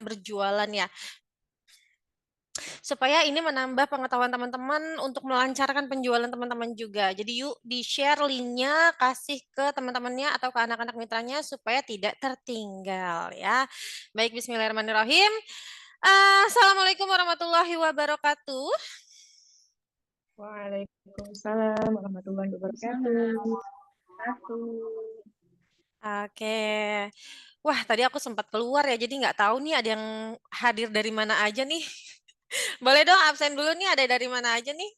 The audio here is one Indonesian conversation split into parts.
berjualan ya. Supaya ini menambah pengetahuan teman-teman untuk melancarkan penjualan teman-teman juga. Jadi yuk di-share linknya, kasih ke teman-temannya atau ke anak-anak mitranya supaya tidak tertinggal ya. Baik, bismillahirrahmanirrahim. Assalamualaikum warahmatullahi wabarakatuh. Waalaikumsalam warahmatullahi wabarakatuh. Oke. Wah, tadi aku sempat keluar ya, jadi nggak tahu nih ada yang hadir dari mana aja nih. Boleh dong absen dulu nih, ada dari mana aja nih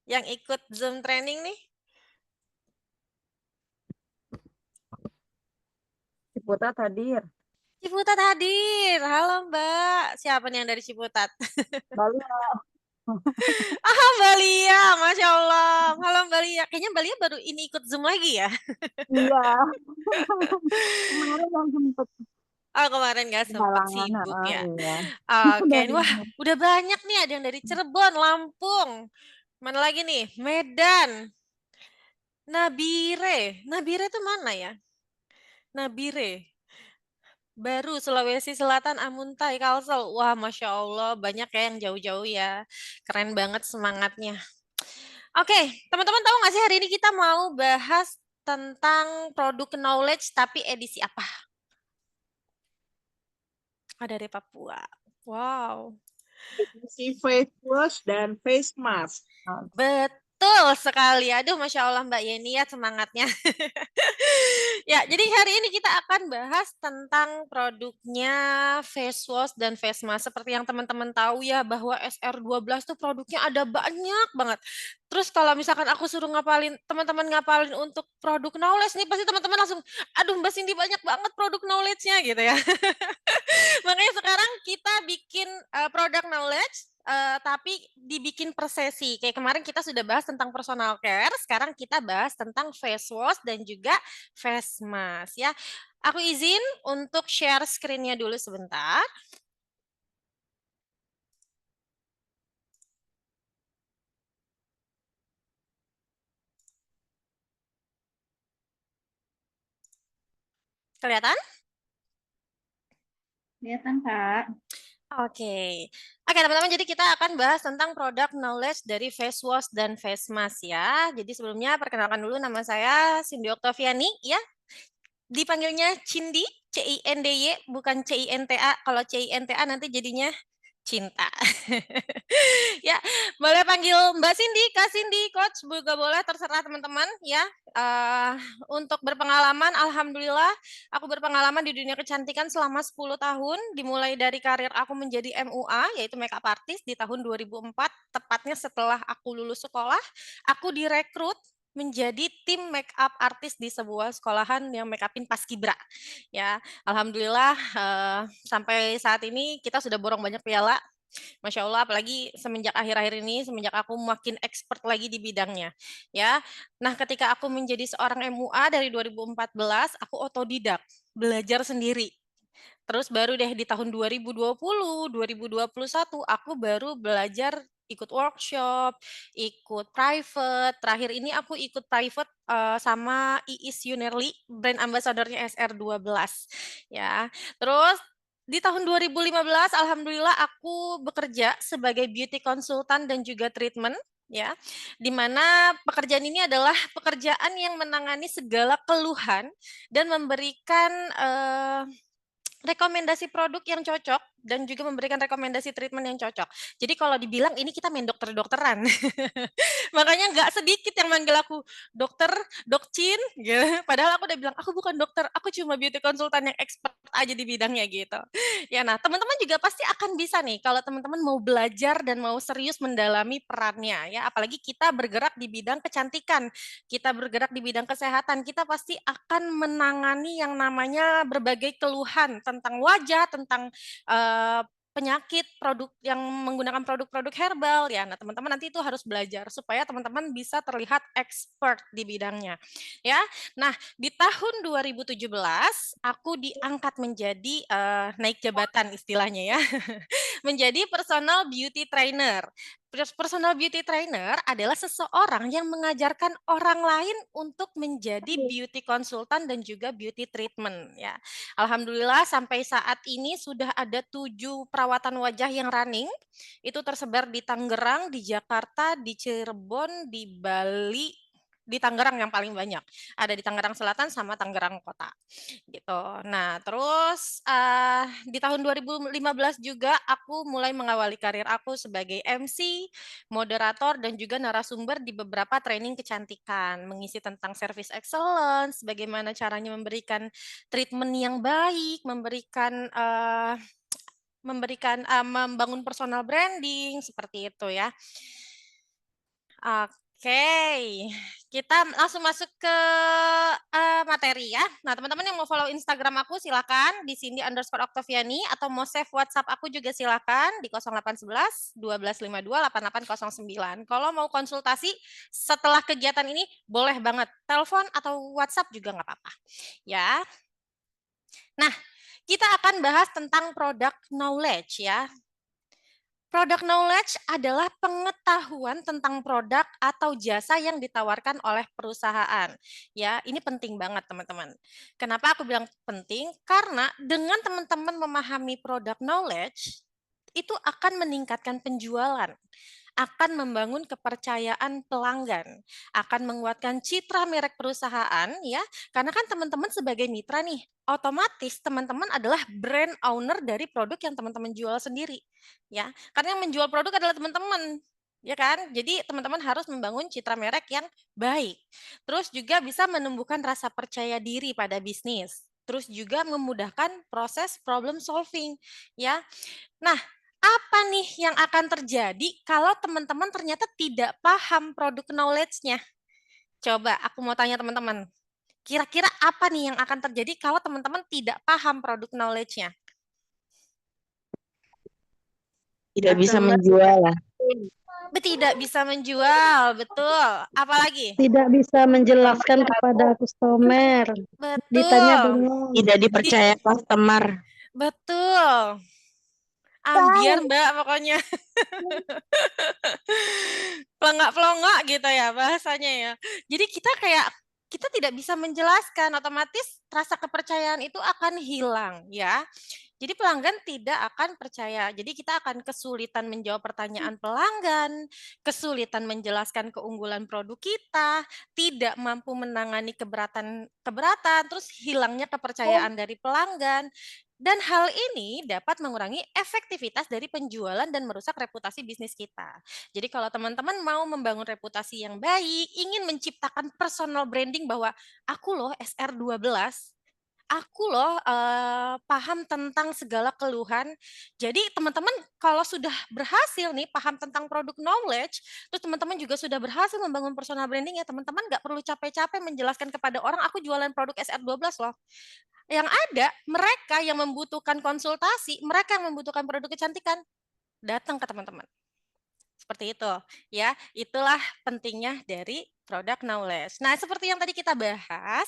yang ikut Zoom training nih? Ciputat hadir. Ciputat hadir. Halo Mbak. Siapa nih yang dari Ciputat? Balia. Ah, Mbak Lia. Masya Allah. Halo Mbak Lia. Kayaknya Mbak Lia baru ini ikut Zoom lagi ya? Iya, kemarin yang sempet Oh, kemarin nggak sempet halangan, sibuk ya. iya. Oke. Dari Wah, udah banyak nih. Ada yang dari Cirebon, Lampung. Mana lagi nih? Medan. Nabire. Nabire itu mana ya? Nabire. Baru Sulawesi Selatan, Amuntai, Kalsel. Wah, Masya Allah, banyak ya yang jauh-jauh ya. Keren banget semangatnya. Oke, teman-teman tahu nggak sih hari ini kita mau bahas tentang produk knowledge tapi edisi apa? Ada dari Papua. Wow. Edisi face wash dan face mask. Betul sekali. Aduh, Masya Allah Mbak Yeni ya semangatnya. Ya, jadi hari ini kita akan bahas tentang produknya face wash dan face mask. Seperti yang teman-teman tahu ya, bahwa SR12 tuh produknya ada banyak banget. Terus kalau misalkan aku suruh ngapalin, teman-teman ngapalin untuk produk knowledge nih, pasti teman-teman langsung, aduh Mbak Cindy banyak banget produk knowledge-nya gitu ya. Makanya sekarang kita bikin produk knowledge, tapi dibikin per sesi. Kayak kemarin kita sudah bahas tentang personal care, sekarang kita bahas tentang face wash dan juga face mask ya. Aku izin untuk share screen-nya dulu sebentar. Kelihatan? Kelihatan, Kak. Oke. Oke, teman-teman, jadi kita akan bahas tentang produk knowledge dari face wash dan face mask ya. Jadi sebelumnya perkenalkan dulu, nama saya Cindy Oktaviani ya. Dipanggilnya Cindy, CINDY, bukan CINTA. Kalau CINTA nanti jadinya cinta. Ya, boleh panggil Mbak Cindy, Kak Cindy, Coach, juga boleh, terserah teman-teman ya. Untuk berpengalaman, alhamdulillah, aku berpengalaman di dunia kecantikan selama 10 tahun, dimulai dari karir aku menjadi MUA, yaitu makeup artist di tahun 2004, tepatnya setelah aku lulus sekolah, aku direkrut menjadi tim makeup artist di sebuah sekolahan yang makeupin paskibra. Ya, alhamdulillah sampai saat ini kita sudah borong banyak piala. Masya Allah, apalagi semenjak akhir-akhir ini, semenjak aku makin expert lagi di bidangnya, ya. Nah, ketika aku menjadi seorang MUA dari 2014, aku otodidak, belajar sendiri. Terus baru deh di tahun 2020, 2021, aku baru belajar ikut workshop, ikut private. Terakhir ini aku ikut private sama Iis Yunerli, brand ambassadornya SR12. Ya, terus di tahun 2015, alhamdulillah aku bekerja sebagai beauty consultant dan juga treatment, ya, di mana pekerjaan ini adalah pekerjaan yang menangani segala keluhan dan memberikan rekomendasi produk yang cocok dan juga memberikan rekomendasi treatment yang cocok. Jadi kalau dibilang ini kita main dokter-dokteran. Makanya nggak sedikit yang manggil aku dokter, dokcin, gitu. Padahal aku udah bilang aku bukan dokter, aku cuma beauty konsultan yang expert aja di bidangnya gitu. Ya, nah teman-teman juga pasti akan bisa nih kalau teman-teman mau belajar dan mau serius mendalami perannya ya. Apalagi kita bergerak di bidang kecantikan, kita bergerak di bidang kesehatan, kita pasti akan menangani yang namanya berbagai keluhan tentang wajah, tentang penyakit produk yang menggunakan produk-produk herbal ya. Nah, teman-teman nanti itu harus belajar supaya teman-teman bisa terlihat expert di bidangnya. Ya. Nah, di tahun 2017 aku diangkat menjadi naik jabatan istilahnya ya. menjadi personal beauty trainer. Personal beauty trainer adalah seseorang yang mengajarkan orang lain untuk menjadi beauty konsultan dan juga beauty treatment ya. Alhamdulillah sampai saat ini sudah ada 7 perawatan wajah yang running. Itu tersebar di Tangerang, di Jakarta, di Cirebon, di Bali, di Tangerang yang paling banyak. Ada di Tangerang Selatan sama Tangerang Kota. Gitu. Nah, terus di tahun 2015 juga aku mulai mengawali karir aku sebagai MC, moderator dan juga narasumber di beberapa training kecantikan, mengisi tentang service excellence, bagaimana caranya memberikan treatment yang baik, membangun personal branding seperti itu ya. Oke, kita langsung masuk ke materi ya. Nah, teman-teman yang mau follow Instagram aku silakan di Cindy_Octaviani atau mau save WhatsApp aku juga silakan di 0811 1252 8809. Kalau mau konsultasi setelah kegiatan ini boleh banget telepon atau WhatsApp juga nggak apa-apa. Ya. Nah, kita akan bahas tentang product knowledge ya. Product knowledge adalah pengetahuan tentang produk atau jasa yang ditawarkan oleh perusahaan. Ya, ini penting banget teman-teman. Kenapa aku bilang penting? Karena dengan teman-teman memahami product knowledge, itu akan meningkatkan penjualan, akan membangun kepercayaan pelanggan, akan menguatkan citra merek perusahaan ya. Karena kan teman-teman sebagai mitra nih, otomatis teman-teman adalah brand owner dari produk yang teman-teman jual sendiri. Ya, karena yang menjual produk adalah teman-teman. Ya kan? Jadi teman-teman harus membangun citra merek yang baik. Terus juga bisa menumbuhkan rasa percaya diri pada bisnis. Terus juga memudahkan proses problem solving, ya. Nah, apa nih yang akan terjadi kalau teman-teman ternyata tidak paham produk knowledge-nya? Coba aku mau tanya teman-teman, kira-kira apa nih yang akan terjadi kalau teman-teman tidak paham produk knowledge-nya? Tidak bisa menjual lah. Tidak bisa menjual, betul. Apalagi? Tidak bisa menjelaskan kepada customer. Ditanya Betul. bingung. Tidak dipercaya customer. Betul. Ambiar Mbak pokoknya. Pelonggak-pelonggak gitu ya bahasanya ya. Jadi kita tidak bisa menjelaskan, otomatis rasa kepercayaan itu akan hilang ya. Jadi pelanggan tidak akan percaya. Jadi kita akan kesulitan menjawab pertanyaan pelanggan, kesulitan menjelaskan keunggulan produk kita, tidak mampu menangani keberatan, terus hilangnya kepercayaan dari pelanggan. Dan hal ini dapat mengurangi efektivitas dari penjualan dan merusak reputasi bisnis kita. Jadi kalau teman-teman mau membangun reputasi yang baik, ingin menciptakan personal branding bahwa aku loh SR12, aku loh paham tentang segala keluhan. Jadi teman-teman kalau sudah berhasil nih paham tentang produk knowledge, terus teman-teman juga sudah berhasil membangun personal branding ya, teman-teman nggak perlu capek-capek menjelaskan kepada orang aku jualan produk SR12 loh. Yang ada mereka yang membutuhkan konsultasi, mereka yang membutuhkan produk kecantikan, datang ke teman-teman. Seperti itu, ya. Itulah pentingnya dari product knowledge. Nah, seperti yang tadi kita bahas,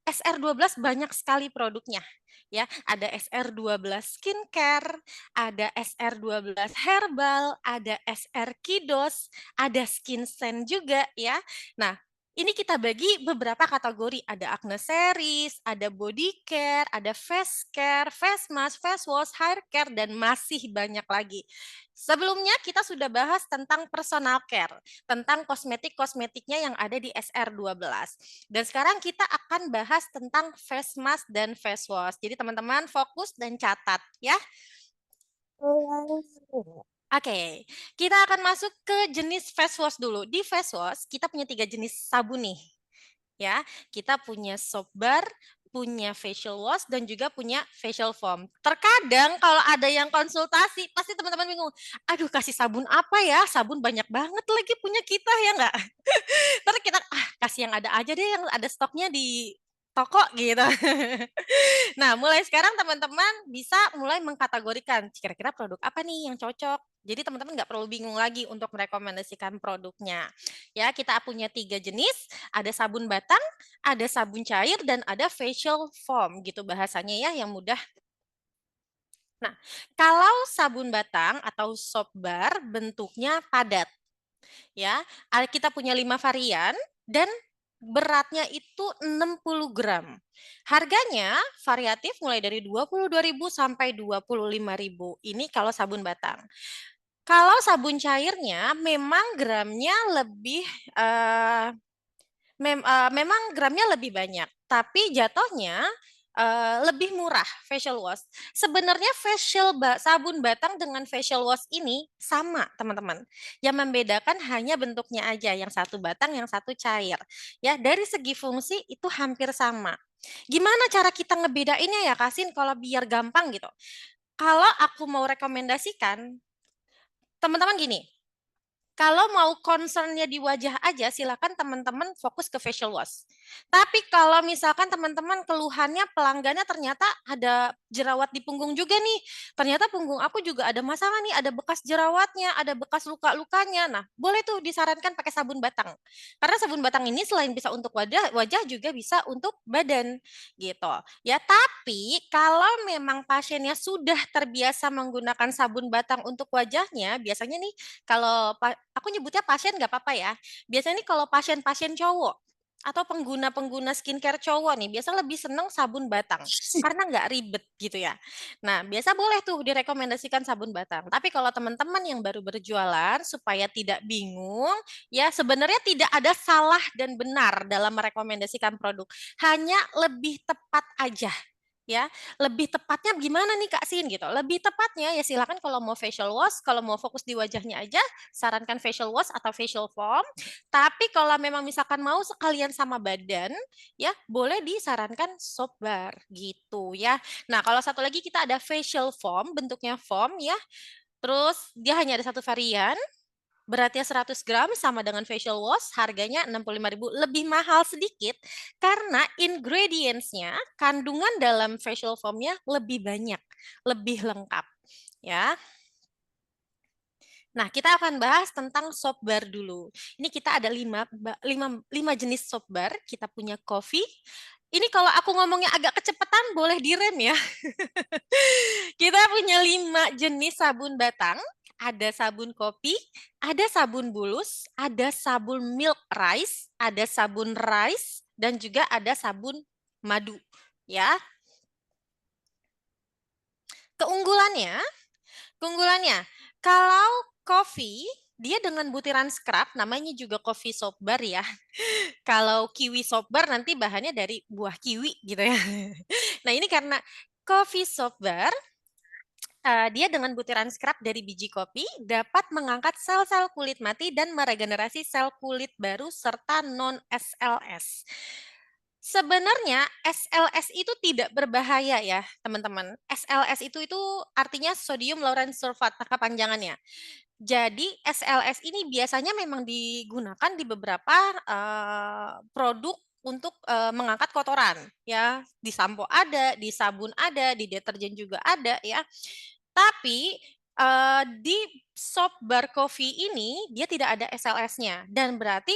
SR12 banyak sekali produknya. Ya, ada SR12 skincare, ada SR12 herbal, ada SR Kidos, ada skin sen juga ya. Nah, ini kita bagi beberapa kategori, ada acne series, ada body care, ada face care, face mask, face wash, hair care, dan masih banyak lagi. Sebelumnya kita sudah bahas tentang personal care, tentang kosmetik-kosmetiknya yang ada di SR12. Dan sekarang kita akan bahas tentang face mask dan face wash. Jadi teman-teman fokus dan catat ya. Oke, kita akan masuk ke jenis face wash dulu. Di face wash kita punya 3 jenis sabun nih. Ya, kita punya soap bar, punya facial wash dan juga punya facial foam. Terkadang kalau ada yang konsultasi, pasti teman-teman bingung. Aduh, kasih sabun apa ya? Sabun banyak banget lagi punya kita ya enggak? Terus kita kasih yang ada aja deh, yang ada stoknya di toko gitu. Nah, mulai sekarang teman-teman bisa mulai mengkategorikan kira-kira produk apa nih yang cocok. Jadi teman-teman nggak perlu bingung lagi untuk merekomendasikan produknya. Ya, kita punya 3 jenis, ada sabun batang, ada sabun cair, dan ada facial foam gitu bahasanya ya yang mudah Nah, kalau sabun batang atau soap bar bentuknya padat, ya. Kita punya 5 varian dan beratnya itu 60 gram. Harganya variatif mulai dari 22.000 sampai 25.000. Ini kalau sabun batang. Kalau sabun cairnya memang gramnya lebih eh, memang gramnya lebih banyak, tapi jatuhnya lebih murah facial wash. Sebenarnya sabun batang dengan facial wash ini sama, teman-teman. Yang membedakan hanya bentuknya aja, yang satu batang, yang satu cair. Ya, dari segi fungsi itu hampir sama. Gimana cara kita ngebedainnya ya, Kasin, kalau biar gampang gitu. Kalau aku mau rekomendasikan, teman-teman gini, kalau mau concernnya di wajah aja, silakan teman-teman fokus ke facial wash. Tapi kalau misalkan teman-teman keluhannya pelanggannya ternyata ada jerawat di punggung juga nih. Ternyata punggung aku juga ada masalah nih, ada bekas jerawatnya, ada bekas luka-lukanya. Nah, boleh tuh disarankan pakai sabun batang. Karena sabun batang ini selain bisa untuk wajah juga bisa untuk badan gitu. Ya, tapi kalau memang pasiennya sudah terbiasa menggunakan sabun batang untuk wajahnya, biasanya nih kalau aku nyebutnya pasien nggak apa-apa ya. Biasanya nih kalau pasien-pasien cowok atau pengguna-pengguna skincare cowok nih biasa lebih seneng sabun batang karena nggak ribet gitu ya. Nah, biasa boleh tuh direkomendasikan sabun batang. Tapi kalau teman-teman yang baru berjualan supaya tidak bingung, ya sebenarnya tidak ada salah dan benar dalam merekomendasikan produk. Hanya lebih tepat aja ya. Lebih tepatnya gimana nih Kak Sin gitu. Lebih tepatnya ya silakan kalau mau facial wash, kalau mau fokus di wajahnya aja sarankan facial wash atau facial foam. Tapi kalau memang misalkan mau sekalian sama badan ya boleh disarankan soap bar gitu ya. Nah, kalau satu lagi kita ada facial foam, bentuknya foam ya. Terus dia hanya ada satu varian, beratnya 100 gram sama dengan facial wash, harganya 65.000, lebih mahal sedikit karena ingredients-nya, kandungan dalam facial foam-nya lebih banyak, lebih lengkap ya. Nah, kita akan bahas tentang soap bar dulu. Ini kita ada 5 jenis soap bar. Kita punya coffee. Ini kalau aku ngomongnya agak kecepatan, boleh direm ya. Kita punya 5 jenis sabun batang. Ada sabun kopi, ada sabun bulus, ada sabun milk rice, ada sabun rice, dan juga ada sabun madu. Ya, keunggulannya, keunggulannya, kalau kopi dia dengan butiran scrub, namanya juga coffee soap bar ya. Kalau kiwi soap bar nanti bahannya dari buah kiwi gitu ya. Nah, ini karena coffee soap bar dia dengan butiran scrub dari biji kopi dapat mengangkat sel-sel kulit mati dan meregenerasi sel kulit baru serta non-SLS. Sebenarnya SLS itu tidak berbahaya ya, teman-teman. SLS itu artinya sodium lauren sulfat, kepanjangannya. Jadi SLS ini biasanya memang digunakan di beberapa produk untuk mengangkat kotoran ya. Di sampo ada, di sabun ada, di deterjen juga ada ya. Tapi di soap bar coffee ini dia tidak ada SLS-nya dan berarti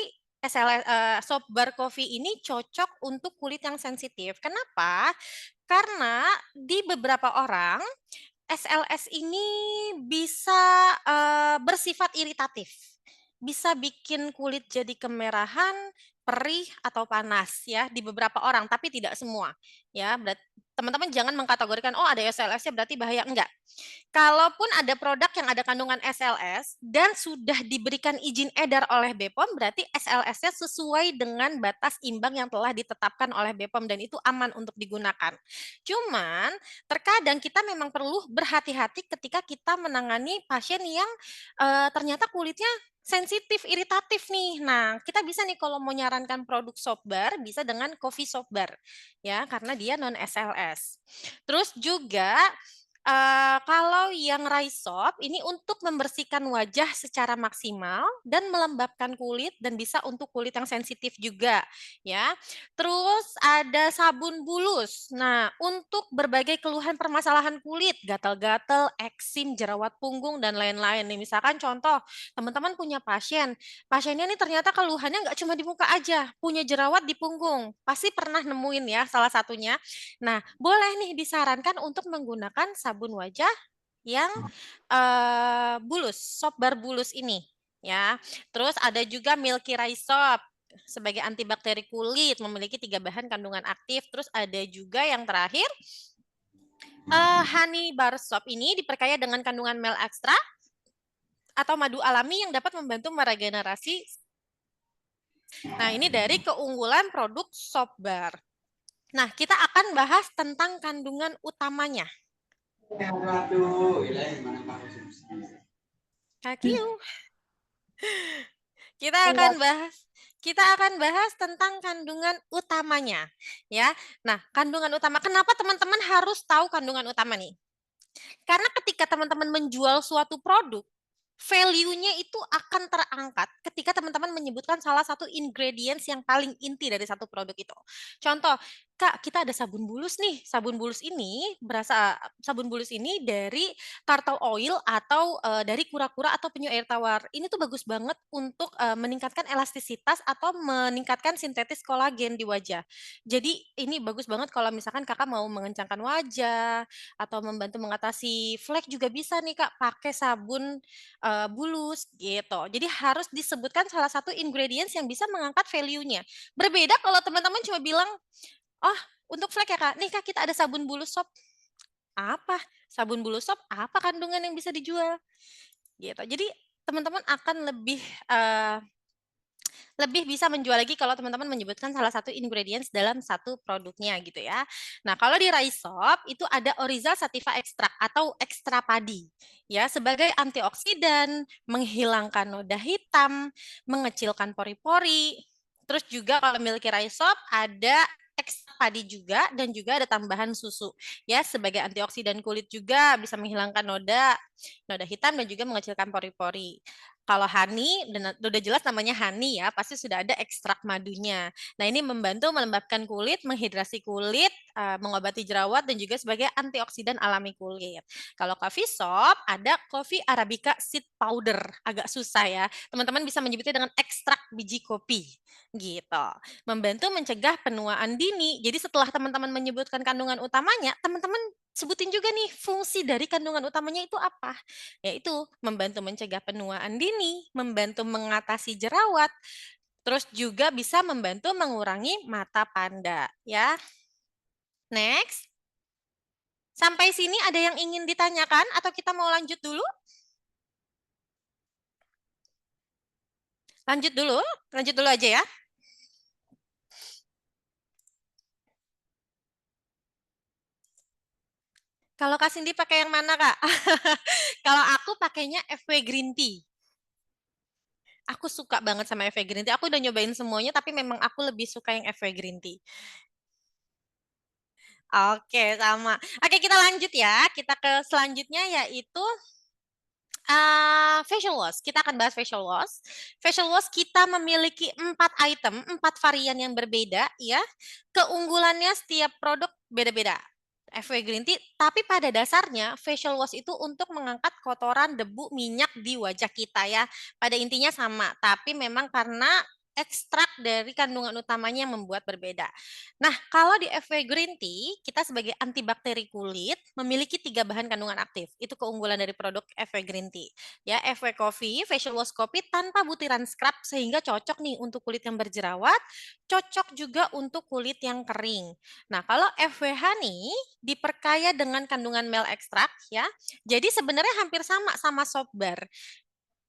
soap bar coffee ini cocok untuk kulit yang sensitif. Kenapa? Karena di beberapa orang SLS ini bisa bersifat iritatif. Bisa bikin kulit jadi kemerahan, perih atau panas ya di beberapa orang, tapi tidak semua. Ya, teman-teman jangan mengkategorikan oh ada SLS-nya berarti bahaya, enggak. Kalaupun ada produk yang ada kandungan SLS dan sudah diberikan izin edar oleh BPOM, berarti SLS-nya sesuai dengan batas imbang yang telah ditetapkan oleh BPOM dan itu aman untuk digunakan. Cuman terkadang kita memang perlu berhati-hati ketika kita menangani pasien yang ternyata kulitnya sensitif, iritatif nih. Nah, kita bisa nih kalau mau nyarankan produk soap bar, bisa dengan coffee soap bar. Ya, karena dia non SLS. Terus juga kalau yang Rysop ini untuk membersihkan wajah secara maksimal dan melembabkan kulit dan bisa untuk kulit yang sensitif juga ya. Terus ada sabun bulus. Nah, untuk berbagai keluhan permasalahan kulit, gatal-gatal, eksim, jerawat punggung dan lain-lain nih. Misalkan contoh, teman-teman punya pasiennya nih ternyata keluhannya nggak cuma di muka aja, punya jerawat di punggung. Pasti pernah nemuin ya salah satunya. Nah, boleh nih disarankan untuk menggunakan sabun wajah yang bulus, soap bar bulus ini ya. Terus ada juga Milky Rice Soap sebagai antibakteri kulit, memiliki 3 bahan kandungan aktif. Terus ada juga yang terakhir Honey Bar Soap ini diperkaya dengan kandungan mel ekstra atau madu alami yang dapat membantu meregenerasi. Nah, ini dari keunggulan produk soap bar. Nah, kita akan bahas tentang kandungan utamanya. Kakiu. Kita akan bahas tentang kandungan utamanya, ya. Nah, kandungan utama. Kenapa teman-teman harus tahu kandungan utama nih? Karena ketika teman-teman menjual suatu produk, value-nya itu akan terangkat ketika teman-teman menyebutkan salah satu ingredients yang paling inti dari satu produk itu. Contoh, Kak, kita ada sabun bulus nih. Sabun bulus ini dari turtle oil atau dari kura-kura atau penyu air tawar. Ini tuh bagus banget untuk meningkatkan elastisitas atau meningkatkan sintetis kolagen di wajah. Jadi ini bagus banget kalau misalkan Kakak mau mengencangkan wajah atau membantu mengatasi flek juga bisa nih Kak pakai sabun bulus gitu. Jadi harus disebutkan salah satu ingredients yang bisa mengangkat value-nya. Berbeda kalau teman-teman cuma bilang, "Oh, untuk flek ya Kak, nih Kak kita ada sabun bulus soap." Apa? Sabun bulus soap apa kandungan yang bisa dijual? Gitu. Jadi teman-teman akan lebih bisa menjual lagi kalau teman-teman menyebutkan salah satu ingredients dalam satu produknya gitu ya. Nah, kalau di Rysop itu ada Oryza sativa extract atau ekstra padi ya sebagai antioksidan, menghilangkan noda hitam, mengecilkan pori-pori. Terus juga kalau Milky Rysop ada ekstra padi juga dan juga ada tambahan susu ya sebagai antioksidan kulit juga bisa menghilangkan noda hitam dan juga mengecilkan pori-pori. Kalau honey, udah jelas namanya honey ya, pasti sudah ada ekstrak madunya. Nah, ini membantu melembabkan kulit, menghidrasi kulit, mengobati jerawat, dan juga sebagai antioksidan alami kulit. Kalau coffee shop, ada coffee arabica seed powder. Agak susah ya. Teman-teman bisa menyebutnya dengan ekstrak biji kopi. Gitu. Membantu mencegah penuaan dini. Jadi setelah teman-teman menyebutkan kandungan utamanya, teman-teman sebutin juga nih fungsi dari kandungan utamanya itu apa. Yaitu membantu mencegah penuaan dini, membantu mengatasi jerawat, terus juga bisa membantu mengurangi mata panda ya. Next. Sampai sini ada yang ingin ditanyakan atau kita mau lanjut dulu? Lanjut dulu aja ya. Kalau Kak Cindy pakai yang mana, Kak? Kalau aku pakainya FW Green Tea. Aku suka banget sama FW Green Tea. Aku udah nyobain semuanya, tapi memang aku lebih suka yang FW Green Tea. Oke, sama. Oke, kita lanjut ya. Kita ke selanjutnya yaitu facial wash. Kita akan bahas facial wash. Facial wash kita memiliki 4 varian yang berbeda ya. Keunggulannya setiap produk beda-beda. FW Green Tea, tapi pada dasarnya facial wash itu untuk mengangkat kotoran, debu, minyak di wajah kita ya. Pada intinya sama, tapi memang karena ekstrak dari kandungan utamanya yang membuat berbeda. Nah, kalau di FW Green Tea, kita sebagai antibakteri kulit memiliki 3 bahan kandungan aktif. Itu keunggulan dari produk FW Green Tea. Ya, FW Coffee, facial wash kopi tanpa butiran scrub sehingga cocok nih untuk kulit yang berjerawat, cocok juga untuk kulit yang kering. Nah, kalau FW Honey diperkaya dengan kandungan mel ekstrak ya. Jadi sebenarnya hampir sama soap bar.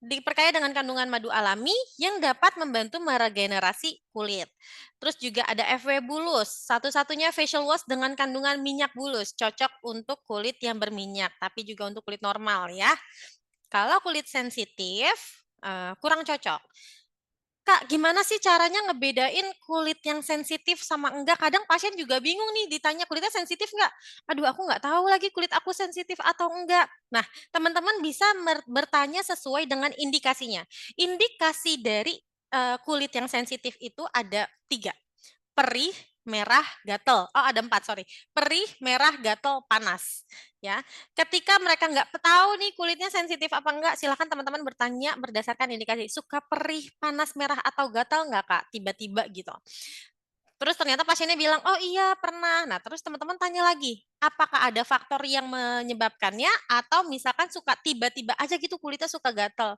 Diperkaya dengan kandungan madu alami yang dapat membantu meregenerasi kulit. Terus juga ada FW bulus, satu-satunya facial wash dengan kandungan minyak bulus, cocok untuk kulit yang berminyak, tapi juga untuk kulit normal ya. Kalau kulit sensitif, kurang cocok. Kak, gimana sih caranya ngebedain kulit yang sensitif sama enggak? Kadang pasien juga bingung nih ditanya kulitnya sensitif nggak? Aduh, aku nggak tahu lagi kulit aku sensitif atau enggak. Nah, teman-teman bisa bertanya sesuai dengan indikasinya. Indikasi dari kulit yang sensitif itu ada 3. Perih, merah, gatel. Oh, ada 4, sorry. Perih, merah, gatel, panas. Ya, ketika mereka nggak tahu nih kulitnya sensitif apa enggak, silakan teman-teman bertanya berdasarkan indikasi. Suka perih, panas, merah, atau gatal nggak, Kak? Tiba-tiba gitu. Terus ternyata pasiennya bilang, oh iya pernah. Nah, terus teman-teman tanya lagi, apakah ada faktor yang menyebabkannya atau misalkan suka tiba-tiba aja gitu kulitnya suka gatal.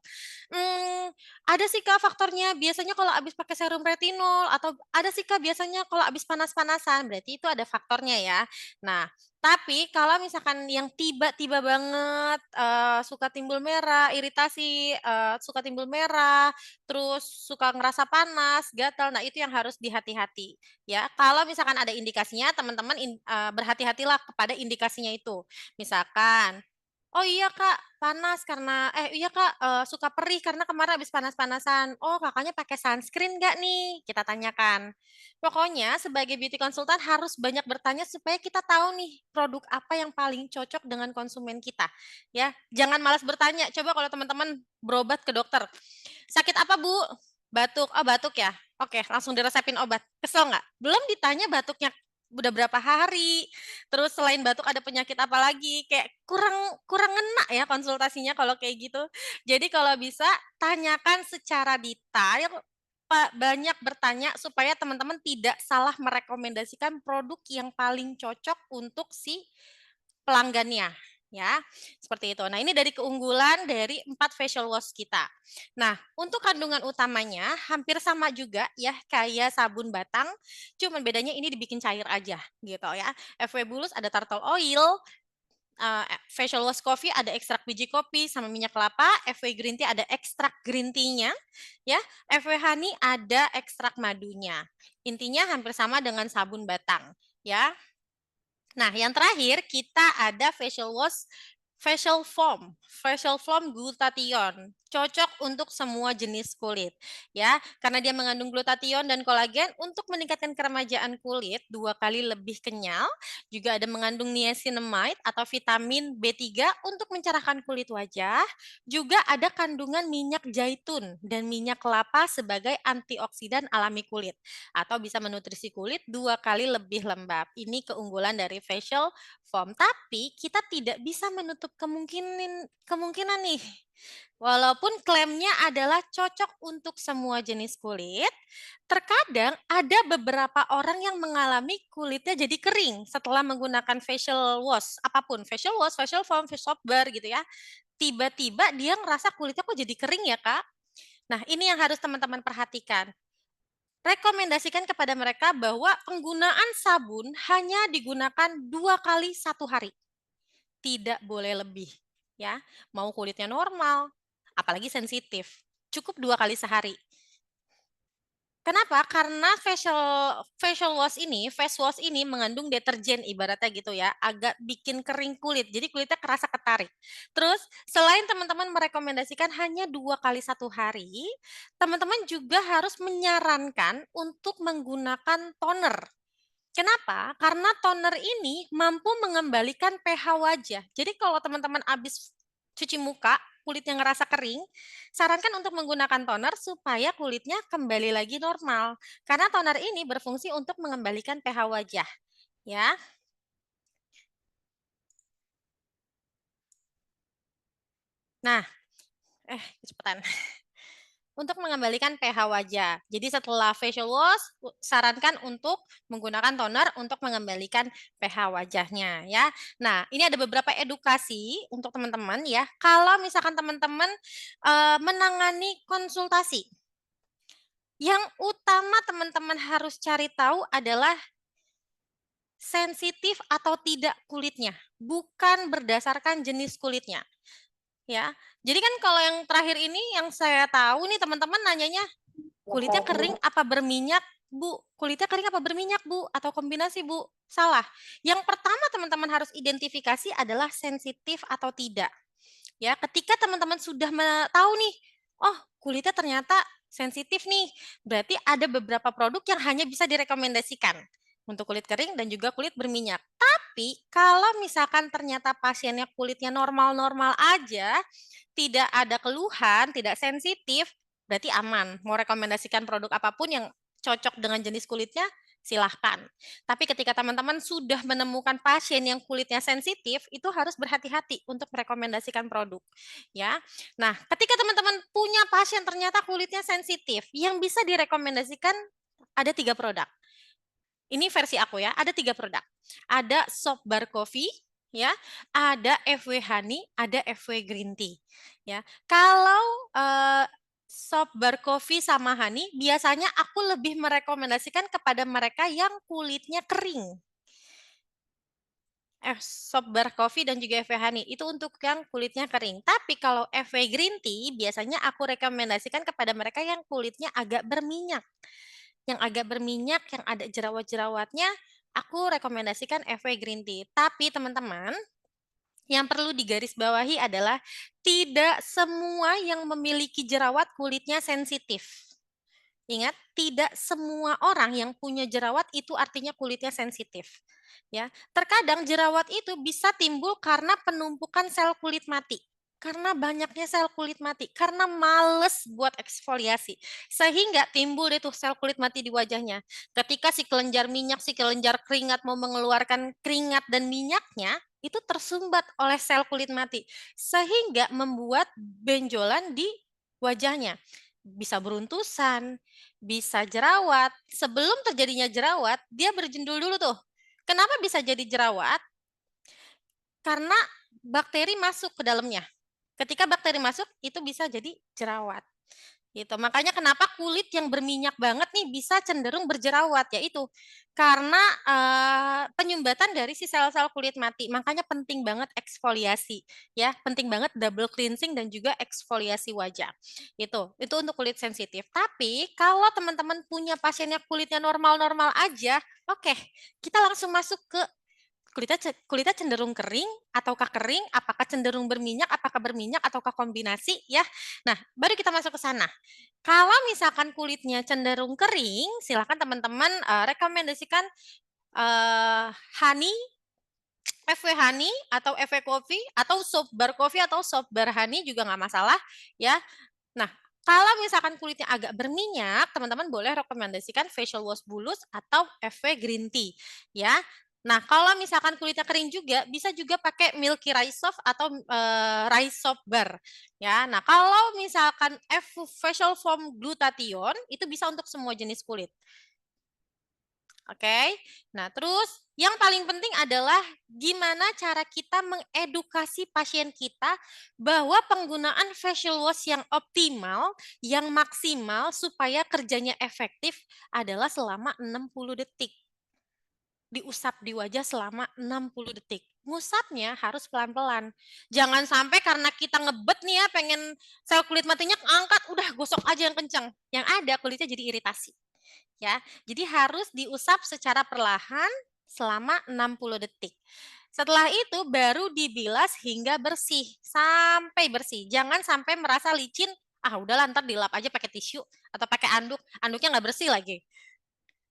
Ada sih Kak faktornya, biasanya kalau habis pakai serum retinol atau ada sih Kak biasanya kalau habis panas-panasan, berarti itu ada faktornya ya. Nah, tapi kalau misalkan yang tiba-tiba banget, suka timbul merah, iritasi, suka timbul merah, terus suka ngerasa panas, gatal, nah itu yang harus dihati-hati. Ya, kalau misalkan ada indikasinya, teman-teman berhati-hatilah kepada indikasinya itu. Misalkan, "Oh iya Kak, panas karena iya Kak, suka perih karena kemarin habis panas-panasan. Oh Kakaknya pakai sunscreen nggak nih?" Kita tanyakan. Pokoknya sebagai beauty consultant harus banyak bertanya supaya kita tahu nih produk apa yang paling cocok dengan konsumen kita, ya. Jangan malas bertanya, coba kalau teman-teman berobat ke dokter, "Sakit apa Bu?" "Batuk." "Oh batuk ya? Oke, langsung diresepin obat." Kesel nggak? Belum ditanya batuknya udah berapa hari, terus selain batuk ada penyakit apa lagi, kayak kurang kurang ngena ya konsultasinya kalau kayak gitu. Jadi kalau bisa tanyakan secara detail, banyak bertanya supaya teman-teman tidak salah merekomendasikan produk yang paling cocok untuk si pelanggannya, ya, seperti itu. Nah, ini dari keunggulan dari 4 facial wash kita. Nah, untuk kandungan utamanya hampir sama juga ya kayak sabun batang, cuman bedanya ini dibikin cair aja gitu ya. FW Bulus ada turtle oil, facial wash coffee ada ekstrak biji kopi sama minyak kelapa, FW Green Tea ada ekstrak green tea-nya, ya, FW Honey ada ekstrak madunya. Intinya hampir sama dengan sabun batang, ya. Nah, yang terakhir kita ada facial foam glutathione, cocok untuk semua jenis kulit, ya. Karena dia mengandung glutathione dan kolagen untuk meningkatkan keremajaan kulit 2 kali lebih kenyal, juga ada mengandung niacinamide atau vitamin B3 untuk mencerahkan kulit wajah, juga ada kandungan minyak zaitun dan minyak kelapa sebagai antioksidan alami kulit atau bisa menutrisi kulit 2 kali lebih lembab. Ini keunggulan dari facial foam. Tapi kita tidak bisa menutup kemungkinan nih. Walaupun klaimnya adalah cocok untuk semua jenis kulit, terkadang ada beberapa orang yang mengalami kulitnya jadi kering setelah menggunakan facial wash, apapun, facial wash, facial foam, face soap bar gitu ya. Tiba-tiba dia ngerasa kulitnya kok jadi kering ya, Kak? Nah, ini yang harus teman-teman perhatikan. Rekomendasikan kepada mereka bahwa penggunaan sabun hanya digunakan 2 kali 1 hari, tidak boleh lebih, ya. Mau kulitnya normal, apalagi sensitif, cukup 2 kali sehari. Kenapa? Karena facial wash ini, face wash ini mengandung deterjen ibaratnya gitu ya, agak bikin kering kulit, jadi kulitnya kerasa ketarik. Terus selain teman-teman merekomendasikan hanya 2 kali 1 hari, teman-teman juga harus menyarankan untuk menggunakan toner. Kenapa? Karena toner ini mampu mengembalikan pH wajah. Jadi kalau teman-teman habis cuci muka, kulitnya ngerasa kering, sarankan untuk menggunakan toner supaya kulitnya kembali lagi normal. Karena toner ini berfungsi untuk mengembalikan pH wajah, ya. Nah, kecepatan. Untuk mengembalikan pH wajah. Jadi setelah facial wash, sarankan untuk menggunakan toner untuk mengembalikan pH wajahnya ya. Nah, ini ada beberapa edukasi untuk teman-teman ya. Kalau misalkan teman-teman menangani konsultasi, yang utama teman-teman harus cari tahu adalah sensitif atau tidak kulitnya, bukan berdasarkan jenis kulitnya. Ya, jadi kan kalau yang terakhir ini yang saya tahu nih teman-teman nanyanya, kulitnya kering apa berminyak, Bu? Kulitnya kering apa berminyak, Bu? Atau kombinasi, Bu? Salah. Yang pertama teman-teman harus identifikasi adalah sensitif atau tidak. Ya, ketika teman-teman sudah tahu nih, oh kulitnya ternyata sensitif nih. Berarti ada beberapa produk yang hanya bisa direkomendasikan untuk kulit kering dan juga kulit berminyak. Tapi kalau misalkan ternyata pasiennya kulitnya normal-normal aja, tidak ada keluhan, tidak sensitif, berarti aman. Mau rekomendasikan produk apapun yang cocok dengan jenis kulitnya, silahkan. Tapi ketika teman-teman sudah menemukan pasien yang kulitnya sensitif, itu harus berhati-hati untuk merekomendasikan produk. Ya, nah ketika teman-teman punya pasien ternyata kulitnya sensitif, yang bisa direkomendasikan ada 3 produk. Ini versi aku ya, ada 3 produk. Ada Soap Bar Coffee, ya, ada FW Honey, ada FW Green Tea. Ya, kalau Soap Bar Coffee sama Honey, biasanya aku lebih merekomendasikan kepada mereka yang kulitnya kering. Soap Bar Coffee dan juga FW Honey itu untuk yang kulitnya kering. Tapi kalau FW Green Tea biasanya aku rekomendasikan kepada mereka yang kulitnya agak berminyak. Yang agak berminyak, yang ada jerawat-jerawatnya, aku rekomendasikan FW Green Tea. Tapi teman-teman, yang perlu digarisbawahi adalah tidak semua yang memiliki jerawat kulitnya sensitif. Ingat, tidak semua orang yang punya jerawat itu artinya kulitnya sensitif. Ya, terkadang jerawat itu bisa timbul karena penumpukan sel kulit mati. Karena banyaknya sel kulit mati, karena males buat eksfoliasi. Sehingga timbul itu sel kulit mati di wajahnya. Ketika si kelenjar minyak, si kelenjar keringat mau mengeluarkan keringat dan minyaknya, itu tersumbat oleh sel kulit mati. Sehingga membuat benjolan di wajahnya. Bisa beruntusan, bisa jerawat. Sebelum terjadinya jerawat, dia berjendul dulu tuh. Kenapa bisa jadi jerawat? Karena bakteri masuk ke dalamnya. Ketika bakteri masuk, itu bisa jadi jerawat. Gitu. Makanya kenapa kulit yang berminyak banget nih bisa cenderung berjerawat, yaitu karena penyumbatan dari si sel-sel kulit mati. Makanya penting banget eksfoliasi, ya, penting banget double cleansing dan juga eksfoliasi wajah. Itu untuk kulit sensitif. Tapi kalau teman-teman punya pasiennya kulitnya normal-normal aja, oke, kita langsung masuk ke kulitnya cenderung kering ataukah kering, apakah cenderung berminyak, apakah berminyak ataukah kombinasi ya. Nah, baru kita masuk ke sana. Kalau misalkan kulitnya cenderung kering, silakan teman-teman rekomendasikan honey, FW Honey atau FW Coffee atau Soap Bar Coffee atau Soap Bar Honey juga nggak masalah ya. Nah, kalau misalkan kulitnya agak berminyak, teman-teman boleh rekomendasikan facial wash bulus atau FW Green Tea ya. Nah, kalau misalkan kulitnya kering juga, bisa juga pakai Milky Rice Soap atau Rice Soap Bar. Ya, nah kalau misalkan Facial Foam Glutathione itu bisa untuk semua jenis kulit. Oke, nah terus yang paling penting adalah gimana cara kita mengedukasi pasien kita bahwa penggunaan facial wash yang optimal, yang maksimal supaya kerjanya efektif adalah selama 60 detik. Diusap di wajah selama 60 detik. Ngusapnya harus pelan-pelan. Jangan sampai karena kita ngebet nih ya, pengen sel kulit matinya angkat, udah gosok aja yang kencang. Yang ada kulitnya jadi iritasi. Ya, jadi harus diusap secara perlahan selama 60 detik. Setelah itu baru dibilas hingga bersih, sampai bersih. Jangan sampai merasa licin, udahlah ntar dilap aja pakai tisu atau pakai anduk, anduknya nggak bersih lagi.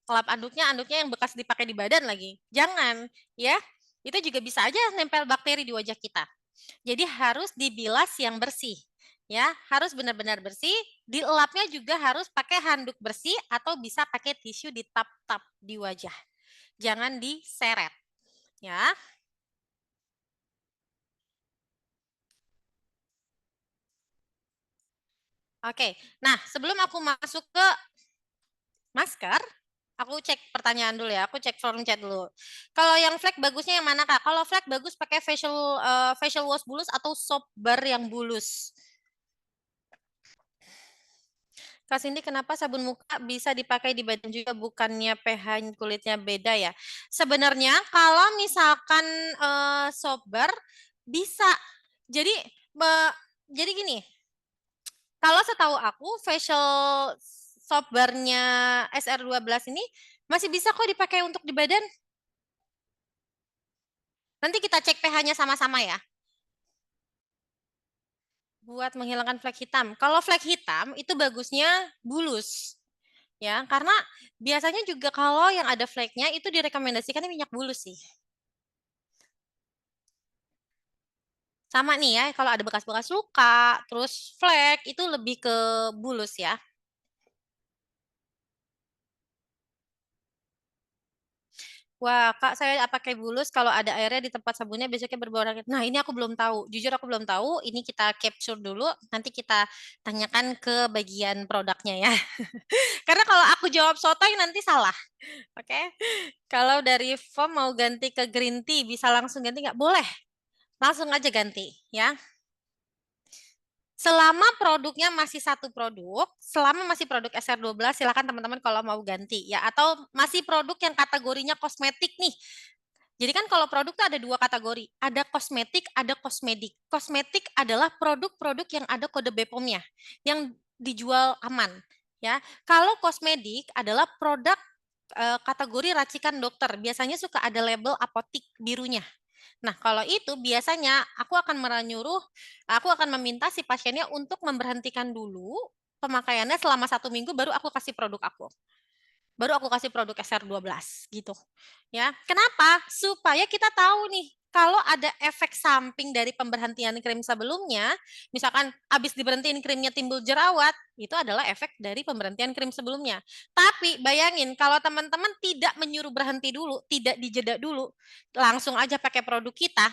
Lap anduknya yang bekas dipakai di badan lagi. Jangan, ya. Itu juga bisa aja nempel bakteri di wajah kita. Jadi harus dibilas yang bersih. Ya, harus benar-benar bersih. Dilapnya juga harus pakai handuk bersih atau bisa pakai tisu ditap-tap di wajah. Jangan diseret. Ya. Oke. Nah, sebelum aku masuk ke masker, aku cek pertanyaan dulu ya. Aku cek forum chat dulu. Kalau yang flek bagusnya yang mana, Kak? Kalau flek bagus pakai facial wash bulus atau soap bar yang bulus. Kak Cindy, kenapa sabun muka bisa dipakai di badan juga bukannya pH kulitnya beda ya? Sebenarnya kalau misalkan soap bar bisa. Jadi jadi gini, kalau setahu aku facial soap barnya SR12 ini masih bisa kok dipakai untuk di badan. Nanti kita cek pH-nya sama-sama ya. buat menghilangkan flek hitam. Kalau flek hitam itu bagusnya bulus. Ya, karena biasanya juga kalau yang ada fleknya itu direkomendasikan minyak bulus sih. Sama nih ya, kalau ada bekas-bekas luka, terus flek itu lebih ke bulus ya. Wah, Kak, saya pakai bulus kalau ada airnya di tempat sabunnya besoknya berbau rakyat. Nah, ini aku belum tahu. Jujur aku belum tahu. Ini kita capture dulu. Nanti kita tanyakan ke bagian produknya ya. Karena kalau aku jawab sotoy nanti salah. Oke. Kalau dari foam mau ganti ke green tea, bisa langsung ganti nggak? Boleh. Langsung aja ganti ya. Selama produknya masih satu produk, selama masih produk SR12, silakan teman-teman kalau mau ganti ya. Atau masih produk yang kategorinya kosmetik nih. Jadi kan kalau produk tuh ada dua kategori, ada kosmetik, ada kosmedik. Kosmetik adalah produk-produk yang ada kode BPOM-nya, yang dijual aman. Ya, kalau kosmedik adalah produk kategori racikan dokter. Biasanya suka ada label apotik birunya. Nah, kalau itu biasanya aku akan meminta si pasiennya untuk memberhentikan dulu pemakaiannya selama 1 minggu, baru aku kasih produk aku. Baru aku kasih produk SR12 gitu. Ya, kenapa? Supaya kita tahu nih, kalau ada efek samping dari pemberhentian krim sebelumnya, misalkan habis diberhentiin krimnya timbul jerawat, itu adalah efek dari pemberhentian krim sebelumnya. Tapi bayangin kalau teman-teman tidak menyuruh berhenti dulu, tidak dijeda dulu, langsung aja pakai produk kita,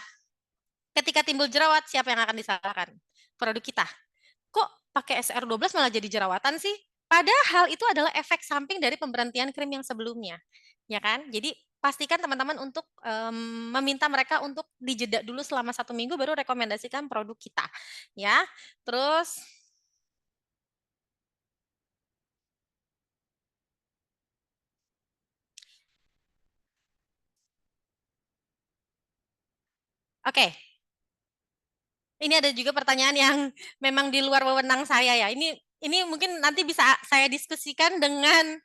ketika timbul jerawat, siapa yang akan disalahkan? Produk kita. Kok pakai SR12 malah jadi jerawatan sih? Padahal itu adalah efek samping dari pemberhentian krim yang sebelumnya. Ya kan? Jadi pastikan teman-teman untuk meminta mereka untuk dijeda dulu selama 1 minggu baru rekomendasikan produk kita. Ya. Terus oke, ini ada juga pertanyaan yang memang di luar wewenang saya ya. Ini mungkin nanti bisa saya diskusikan dengan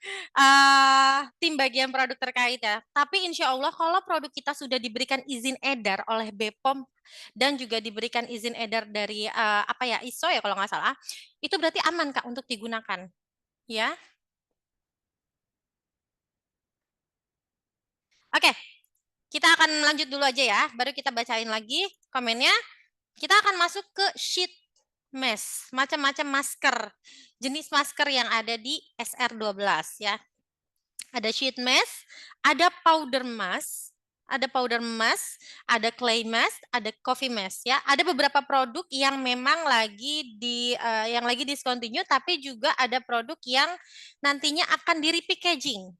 tim bagian produk terkait ya. Tapi insya Allah kalau produk kita sudah diberikan izin edar oleh BPOM dan juga diberikan izin edar dari apa ya ISO ya kalau nggak salah, itu berarti aman Kak untuk digunakan. Ya, oke. Kita akan lanjut dulu aja ya. Baru kita bacain lagi komennya. Kita akan masuk ke sheet mask, macam-macam masker, jenis masker yang ada di SR12 ya. Ada sheet mask, ada powder mask, ada clay mask, ada coffee mask ya. Ada beberapa produk yang memang yang lagi discontinue, tapi juga ada produk yang nantinya akan di repackaging.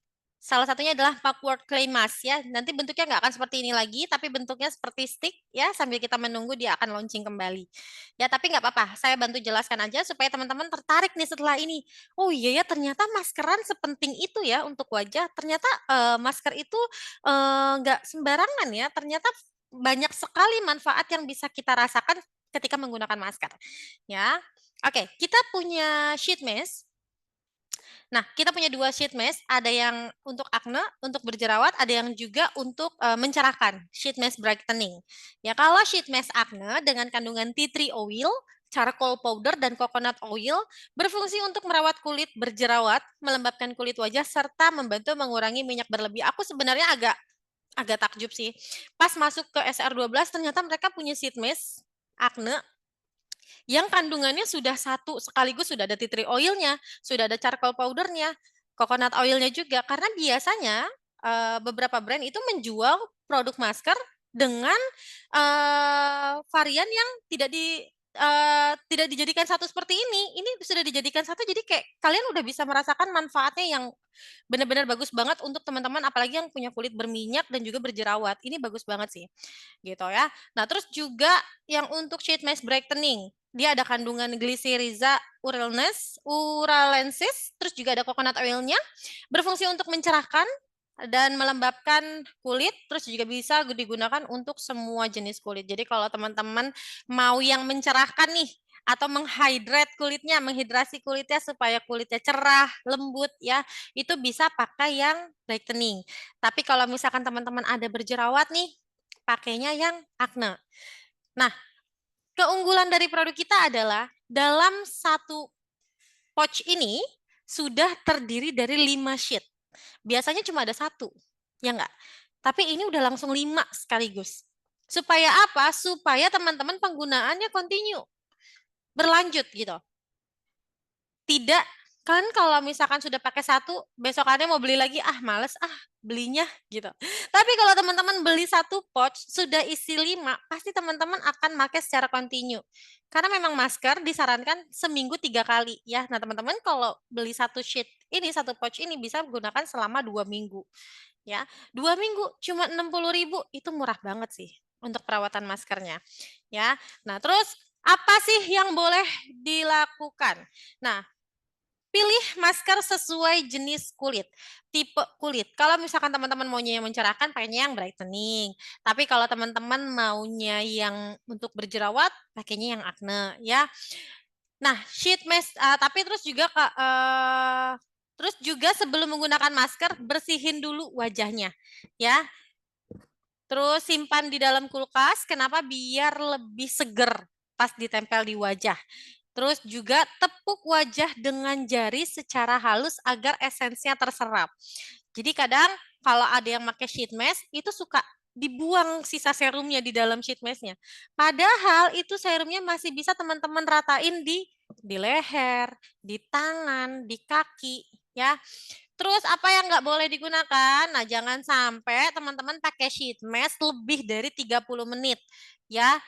Salah satunya adalah Puckwort Clay Mask ya. Nanti bentuknya nggak akan seperti ini lagi, tapi bentuknya seperti stick ya. Sambil kita menunggu dia akan launching kembali. Ya, tapi nggak apa-apa. Saya bantu jelaskan aja supaya teman-teman tertarik nih setelah ini. Oh iya ya, ternyata maskeran sepenting itu ya untuk wajah. Ternyata masker itu nggak sembarangan ya. Ternyata banyak sekali manfaat yang bisa kita rasakan ketika menggunakan masker. Ya, oke. Kita punya sheet mask. Nah, kita punya 2 sheet mask, ada yang untuk akne, untuk berjerawat, ada yang juga untuk mencerahkan, sheet mask brightening. Ya, kalau sheet mask akne dengan kandungan tea tree oil, charcoal powder, dan coconut oil berfungsi untuk merawat kulit berjerawat, melembabkan kulit wajah, serta membantu mengurangi minyak berlebih. Aku sebenarnya agak takjub sih. Pas masuk ke SR12 ternyata mereka punya sheet mask akne yang kandungannya sudah satu sekaligus, sudah ada tea tree oil-nya, sudah ada charcoal powder-nya, coconut oil-nya juga. Karena biasanya beberapa brand itu menjual produk masker dengan varian yang tidak dijadikan satu seperti ini. Ini sudah dijadikan satu, jadi kayak kalian udah bisa merasakan manfaatnya yang benar-benar bagus banget untuk teman-teman, apalagi yang punya kulit berminyak dan juga berjerawat. Ini bagus banget sih, gitu ya. Nah, terus juga yang untuk sheet mask brightening, dia ada kandungan glycyrrhiza uralensis, terus juga ada coconut oil-nya, berfungsi untuk mencerahkan dan melembabkan kulit, terus juga bisa digunakan untuk semua jenis kulit. Jadi kalau teman-teman mau yang mencerahkan nih, atau menghydrate kulitnya, menghidrasi kulitnya supaya kulitnya cerah, lembut ya, itu bisa pakai yang brightening. Tapi kalau misalkan teman-teman ada berjerawat nih, pakainya yang akne. Nah, keunggulan dari produk kita adalah dalam satu pouch ini sudah terdiri dari 5 sheet. Biasanya cuma ada 1, ya enggak? Tapi ini udah langsung 5 sekaligus. Supaya apa? Supaya teman-teman penggunaannya continue, berlanjut gitu. Tidak, kan kalau misalkan sudah pakai 1, besokannya mau beli lagi, males belinya gitu. Tapi kalau teman-teman beli 1 pouch sudah isi 5, pasti teman-teman akan pakai secara continue. Karena memang masker disarankan seminggu 3 kali ya. Nah, teman-teman kalau beli 1 sheet ini, 1 pouch ini bisa gunakan selama 2 minggu. Ya, 2 minggu cuma 60.000, itu murah banget sih untuk perawatan maskernya. Ya. Nah, terus apa sih yang boleh dilakukan? Nah, pilih masker sesuai jenis kulit, tipe kulit. Kalau misalkan teman-teman maunya yang mencerahkan, pakainya yang brightening. Tapi kalau teman-teman maunya yang untuk berjerawat, pakainya yang acne ya. Nah, sheet mask, tapi terus juga sebelum menggunakan masker bersihin dulu wajahnya, ya. Terus simpan di dalam kulkas. Kenapa? Biar lebih seger pas ditempel di wajah. Terus juga tepuk wajah dengan jari secara halus agar esensinya terserap. Jadi kadang kalau ada yang pakai sheet mask itu suka dibuang sisa serumnya di dalam sheet mask-nya. Padahal itu serumnya masih bisa teman-teman ratain di leher, di tangan, di kaki, ya. Terus apa yang nggak boleh digunakan? Nah, jangan sampai teman-teman pakai sheet mask lebih dari 30 menit, ya.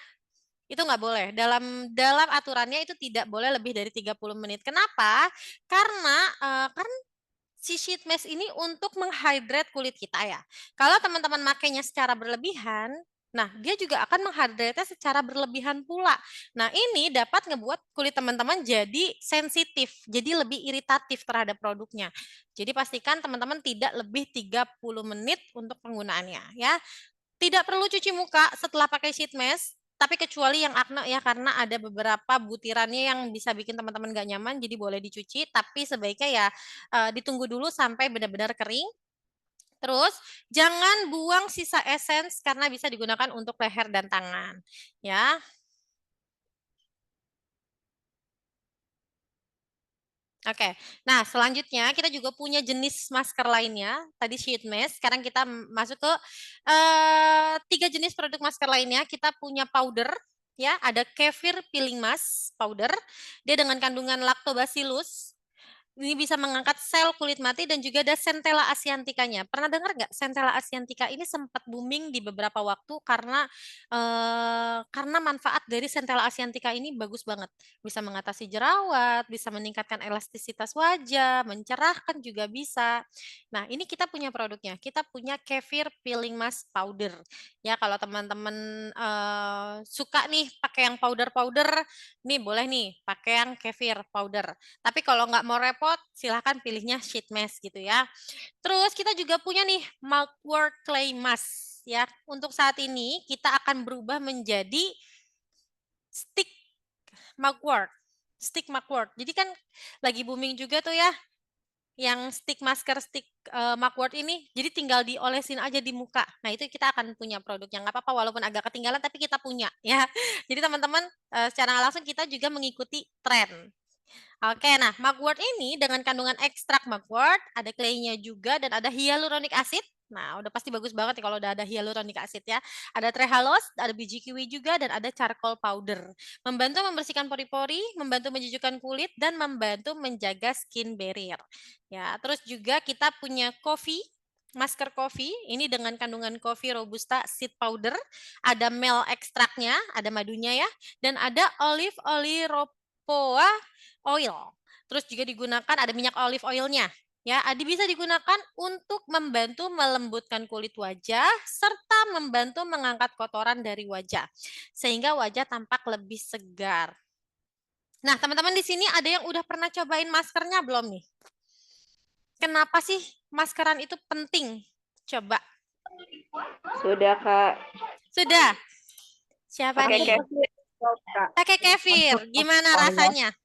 Itu nggak boleh. Dalam aturannya itu tidak boleh lebih dari 30 menit. Kenapa? Karena kan si sheet mask ini untuk menghydrate kulit kita ya. Kalau teman-teman makainya secara berlebihan, nah dia juga akan menghydrate secara berlebihan pula. Nah, ini dapat ngebuat kulit teman-teman jadi sensitif, jadi lebih iritatif terhadap produknya. Jadi pastikan teman-teman tidak lebih 30 menit untuk penggunaannya ya. Tidak perlu cuci muka setelah pakai sheet mask, tapi kecuali yang acne ya, karena ada beberapa butirannya yang bisa bikin teman-teman nggak nyaman, jadi boleh dicuci, tapi sebaiknya ya ditunggu dulu sampai benar-benar kering. Terus jangan buang sisa essence karena bisa digunakan untuk leher dan tangan, ya. Oke, nah selanjutnya kita juga punya jenis masker lainnya. Tadi sheet mask, sekarang kita masuk ke 3 jenis produk masker lainnya. Kita punya powder, ya, ada kefir peeling mask powder. Dia dengan kandungan lactobacillus. Ini bisa mengangkat sel kulit mati dan juga ada Centella asiaticanya. Pernah dengar nggak Centella asiatica ini sempat booming di beberapa waktu karena manfaat dari Centella asiatica ini bagus banget. Bisa mengatasi jerawat, bisa meningkatkan elastisitas wajah, mencerahkan juga bisa. Nah, ini kita punya produknya. Kita punya kefir peeling mask powder. Ya, kalau teman-teman suka nih pakai yang powder-powder, nih boleh nih pakai yang kefir powder. Tapi kalau nggak mau repot, silahkan pilihnya sheet mask gitu ya. Terus kita juga punya nih mouthwort clay mask ya. Untuk saat ini kita akan berubah menjadi stick mouthwort. Stick mouthwort. Jadi kan lagi booming juga tuh ya yang stick masker stick mouthwort ini. Jadi tinggal diolesin aja di muka. Nah, itu kita akan punya produknya. Nggak apa-apa walaupun agak ketinggalan tapi kita punya ya. Jadi teman-teman secara nggak langsung kita juga mengikuti tren. Oke, nah mugwort ini dengan kandungan ekstrak mugwort, ada clay-nya juga dan ada hyaluronic acid. Nah, udah pasti bagus banget ya kalau udah ada hyaluronic acid ya. Ada trehalose, ada biji kiwi juga dan ada charcoal powder. Membantu membersihkan pori-pori, membantu menjejukkan kulit dan membantu menjaga skin barrier. Ya, terus juga kita punya coffee masker coffee ini dengan kandungan coffee robusta seed powder, ada mel ekstraknya, ada madunya ya, dan ada olive oliropoa oil. Terus juga digunakan ada minyak olive oilnya. Ya, bisa digunakan untuk membantu melembutkan kulit wajah serta membantu mengangkat kotoran dari wajah sehingga wajah tampak lebih segar. Nah, teman-teman di sini ada yang udah pernah cobain maskernya belum nih? Kenapa sih maskeran itu penting? Coba. Sudah, Kak. Sudah. Siapa Pakai nih? kefir, Pakai kefir. Gimana rasanya?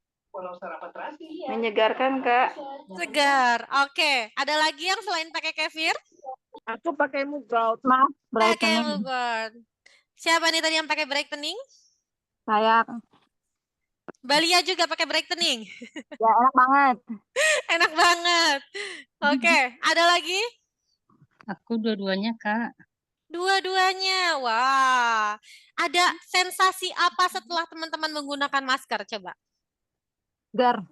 menyegarkan, Kak. Segar. Oke. Ada lagi yang selain pakai kefir? Aku pakai Mugout. Maaf, Pakai brightening. Mugwort. Siapa nih tadi yang pakai brightening? Sayang. Balia juga pakai brightening. Ya, enak banget. Enak banget. Oke, ada lagi? Aku dua-duanya, Kak. Dua-duanya. Wah. Ada sensasi apa setelah teman-teman menggunakan masker? Coba. Gar.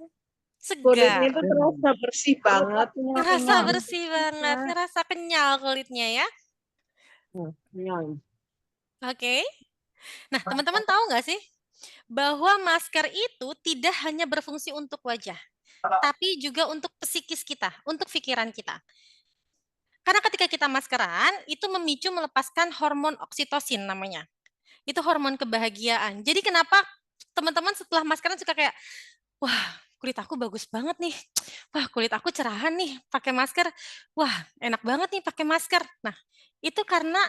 Kulitnya Segar. itu terasa bersih banget. Ngerasa bersih banget. Ngerasa kenyal kulitnya ya. Oke. Nah, teman-teman tahu nggak sih bahwa masker itu tidak hanya berfungsi untuk wajah, tapi juga untuk psikis kita, untuk pikiran kita. Karena ketika kita maskeran, itu memicu melepaskan hormon oksitosin namanya. Itu hormon kebahagiaan. Jadi kenapa teman-teman setelah maskeran suka kayak, wah kulit aku bagus banget nih. Wah kulit aku cerahan nih pakai masker. Wah enak banget nih pakai masker. Nah itu karena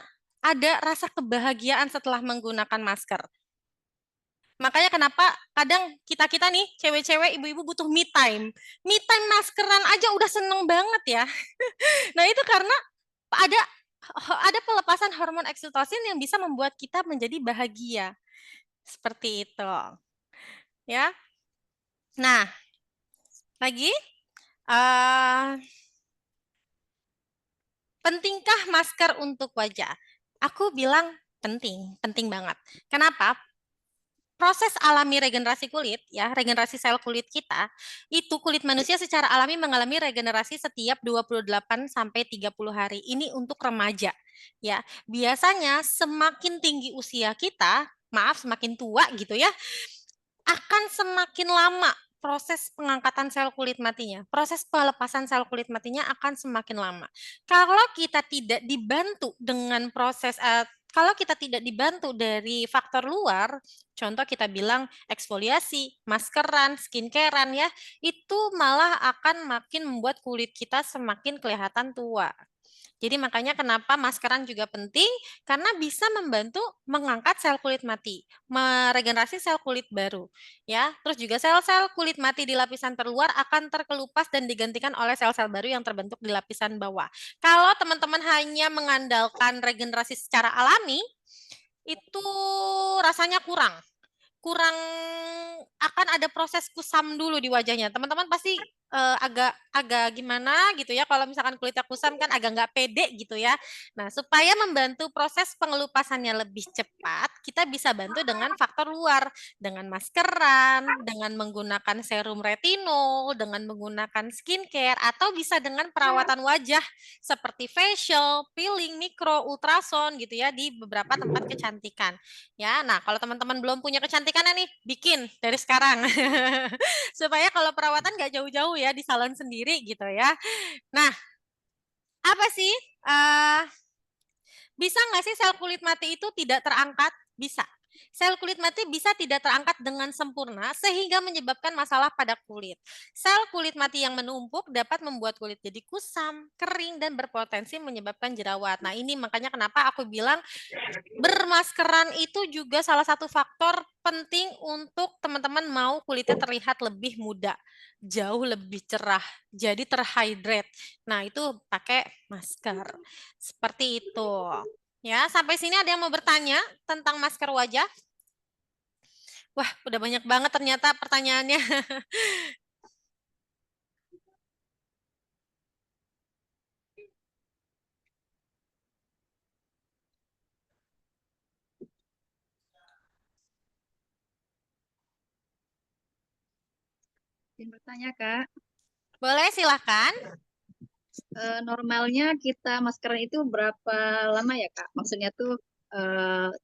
ada rasa kebahagiaan setelah menggunakan masker. Makanya kenapa kadang kita-kita nih, cewek-cewek, ibu-ibu butuh me time. Me time maskeran aja udah seneng banget ya. Nah itu karena ada ada pelepasan hormon oksitosin yang bisa membuat kita menjadi bahagia. Seperti itu. Ya. Nah, lagi pentingkah masker untuk wajah? Aku bilang penting, penting banget. Kenapa? Proses alami regenerasi kulit, ya, regenerasi sel kulit kita, itu kulit manusia secara alami mengalami regenerasi setiap 28 sampai 30 hari. Ini untuk remaja, ya. Biasanya semakin tinggi usia kita, maaf semakin tua gitu ya, akan semakin lama proses pengangkatan sel kulit matinya. Proses pelepasan sel kulit matinya akan semakin lama. Kalau kita tidak dibantu dengan proses kalau kita tidak dibantu dari faktor luar, contoh kita bilang eksfoliasi, maskeran, skincarean ya, itu malah akan makin membuat kulit kita semakin kelihatan tua. Jadi makanya kenapa maskeran juga penting, karena bisa membantu mengangkat sel kulit mati, meregenerasi sel kulit baru. Ya, terus juga sel-sel kulit mati di lapisan terluar akan terkelupas dan digantikan oleh sel-sel baru yang terbentuk di lapisan bawah. Kalau teman-teman hanya mengandalkan regenerasi secara alami, itu rasanya kurang kurang akan ada proses kusam dulu di wajahnya. Teman-teman pasti agak gimana gitu ya, kalau misalkan kulitnya kusam kan agak nggak pede gitu ya. Nah, supaya membantu proses pengelupasannya lebih cepat, kita bisa bantu dengan faktor luar, dengan maskeran, dengan menggunakan serum retinol, dengan menggunakan skincare, atau bisa dengan perawatan wajah seperti facial, peeling, mikro, ultrason gitu ya di beberapa tempat kecantikan. Ya, nah kalau teman-teman belum punya kecantikannya nih, bikin dari sekarang. Supaya kalau perawatan nggak jauh-jauh ya di salon sendiri gitu ya. Nah, apa sih? Bisa nggak sih sel kulit mati itu tidak terangkat? Bisa. Sel kulit mati bisa tidak terangkat dengan sempurna sehingga menyebabkan masalah pada kulit. Sel kulit mati yang menumpuk dapat membuat kulit jadi kusam, kering, dan berpotensi menyebabkan jerawat. Nah ini makanya kenapa aku bilang bermaskeran itu juga salah satu faktor penting untuk teman-teman mau kulitnya terlihat lebih muda, jauh lebih cerah, jadi terhydrate. Nah itu pakai masker. Seperti itu. Ya, sampai sini ada yang mau bertanya tentang masker wajah? Wah, udah banyak banget ternyata pertanyaannya. Izin bertanya, Kak. Boleh, silakan. Normalnya kita maskeran itu berapa lama ya, Kak? Maksudnya tuh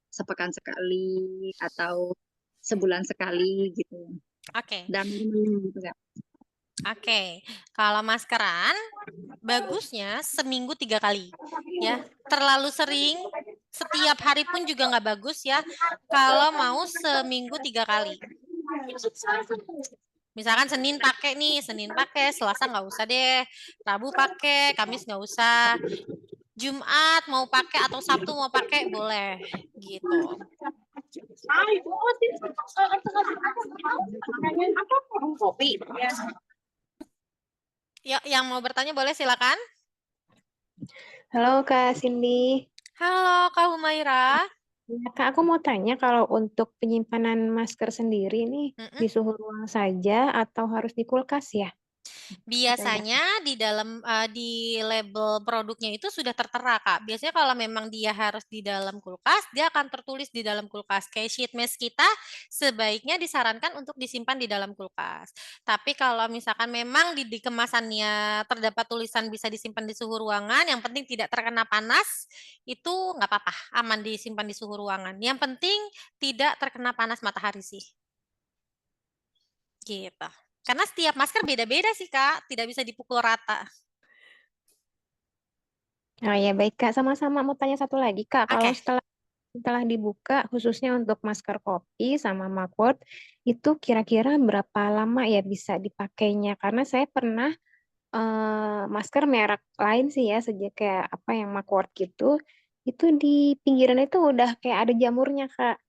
sepekan sekali atau sebulan sekali gitu. Oke. Dan gitu, Kak. Oke, kalau maskeran bagusnya seminggu 3 kali, ya. Terlalu sering setiap hari pun juga nggak bagus ya. Kalau mau seminggu 3 kali. Misalkan Senin pakai nih, Senin pakai, Selasa nggak usah deh, Rabu pakai, Kamis nggak usah, Jumat mau pakai atau Sabtu mau pakai boleh, gitu. Ya, yang mau bertanya boleh silakan. Halo Kak Cindy. Halo Kak Humaira. Ya, Kak, aku mau tanya kalau untuk penyimpanan masker sendiri nih Mm-mm. di suhu ruang saja atau harus di kulkas ya? Biasanya di dalam di label produknya itu sudah tertera, Kak. Biasanya kalau memang dia harus di dalam kulkas, dia akan tertulis di dalam kulkas. Kayak sheet mask kita sebaiknya disarankan untuk disimpan di dalam kulkas. Tapi kalau misalkan memang di kemasannya terdapat tulisan bisa disimpan di suhu ruangan, yang penting tidak terkena panas, itu nggak apa-apa, aman disimpan di suhu ruangan. Yang penting tidak terkena panas matahari sih. Gitu. Karena setiap masker beda-beda sih, Kak. Tidak bisa dipukul rata. Oh ya baik Kak, sama-sama mau tanya satu lagi Kak. Kalau Oke. setelah dibuka khususnya untuk masker kopi sama mugwort itu kira-kira berapa lama ya bisa dipakainya? Karena saya pernah masker merek lain sih ya, sejak kayak apa yang mugwort gitu, itu di pinggiran itu udah kayak ada jamurnya Kak.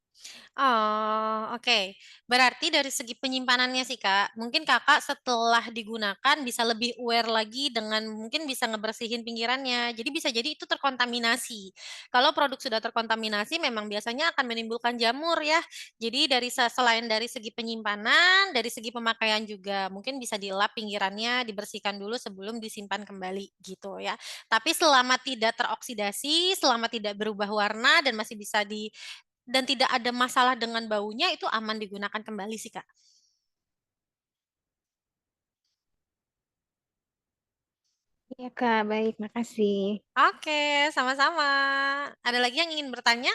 Oh, oke. Berarti dari segi penyimpanannya sih, Kak, mungkin Kakak setelah digunakan bisa lebih aware lagi dengan mungkin bisa ngebersihin pinggirannya. Jadi bisa jadi itu terkontaminasi. Kalau produk sudah terkontaminasi memang biasanya akan menimbulkan jamur ya. Jadi selain dari segi penyimpanan, dari segi pemakaian juga mungkin bisa dilap pinggirannya, dibersihkan dulu sebelum disimpan kembali gitu ya. Tapi selama tidak teroksidasi, selama tidak berubah warna dan masih bisa dan tidak ada masalah dengan baunya, itu aman digunakan kembali sih, Kak. Iya Kak, baik, makasih. Oke, sama-sama. Ada lagi yang ingin bertanya?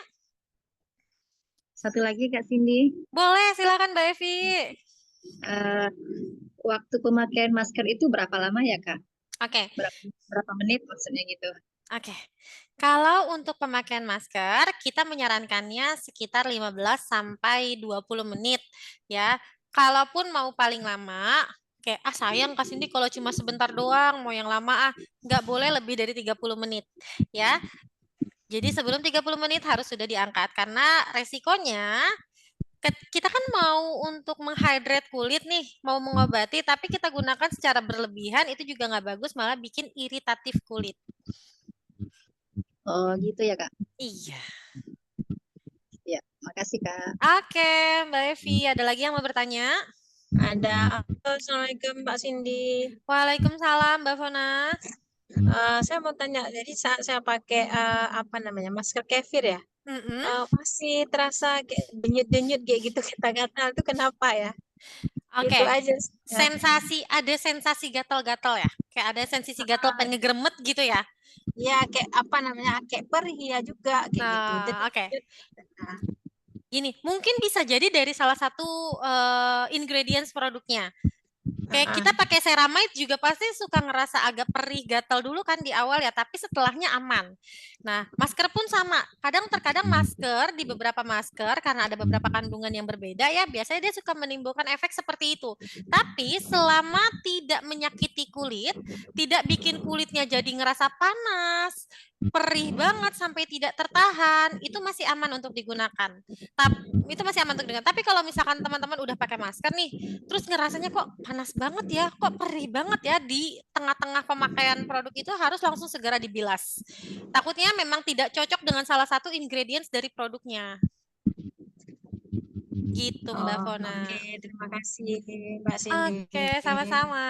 Satu lagi Kak Cindy, Boleh, silakan Mbak Evi. eh, waktu pemakaian masker itu berapa lama ya Kak? Oke, Berapa menit maksudnya gitu? oke. Kalau untuk pemakaian masker, kita menyarankannya sekitar 15 sampai 20 menit ya. Kalaupun mau paling lama, kayak sayang Kak Cindy kalau cuma sebentar doang, mau yang lama nggak boleh lebih dari 30 menit ya. Jadi sebelum 30 menit harus sudah diangkat karena resikonya kita kan mau untuk menghydrate kulit nih, mau mengobati, tapi kita gunakan secara berlebihan itu juga nggak bagus, malah bikin iritatif kulit. Oh gitu ya Kak. Iya. Ya, makasih Kak. Oke, Mbak Evi, ada lagi yang mau bertanya? Ada. Assalamualaikum Mbak Cindy. Waalaikumsalam, Mbak Fona. Saya mau tanya, jadi saat saya pakai apa namanya masker kefir ya, Mm-mm. masih terasa kayak denyut-denyut kayak gitu kata-kata itu kenapa ya? Oke, Itu aja. ada sensasi gatal-gatal ya? Kayak ada sensasi gatal pengen ngegeremet gitu ya? Ya kayak apa namanya, kayak perih ya juga kayak gitu. Nah, oke. Nah, Gini, mungkin bisa jadi dari salah satu ingredients produknya. Kayak kita pakai ceramide juga pasti suka ngerasa agak perih gatal dulu kan di awal ya, tapi setelahnya aman. Nah, masker pun sama. Terkadang masker di beberapa masker karena ada beberapa kandungan yang berbeda ya, biasanya dia suka menimbulkan efek seperti itu. Tapi selama tidak menyakiti kulit, tidak bikin kulitnya jadi ngerasa panas, perih banget sampai tidak tertahan, itu masih aman untuk digunakan. Itu masih aman untuk digunakan. Tapi kalau misalkan teman-teman udah pakai masker nih, terus ngerasanya kok panas banget ya, kok perih banget ya di tengah-tengah pemakaian produk itu harus langsung segera dibilas. Takutnya memang tidak cocok dengan salah satu ingredients dari produknya. Gitu Mbak Fona. Oke, terima kasih Mbak Cindy. Oke, sama-sama.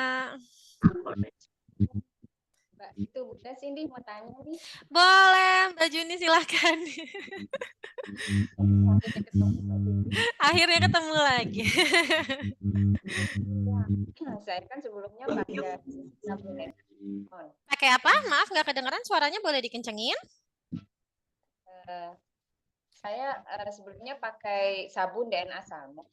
Mbak, itu Bunda Cindy mau tanya nih. Boleh, Mbak Juni silakan. Akhirnya ketemu lagi. Saya kan sebelumnya pakai sabun lemon. Pakai apa? Maaf, nggak kedengeran suaranya, boleh dikencengin? Saya sebelumnya pakai sabun DNA salmon.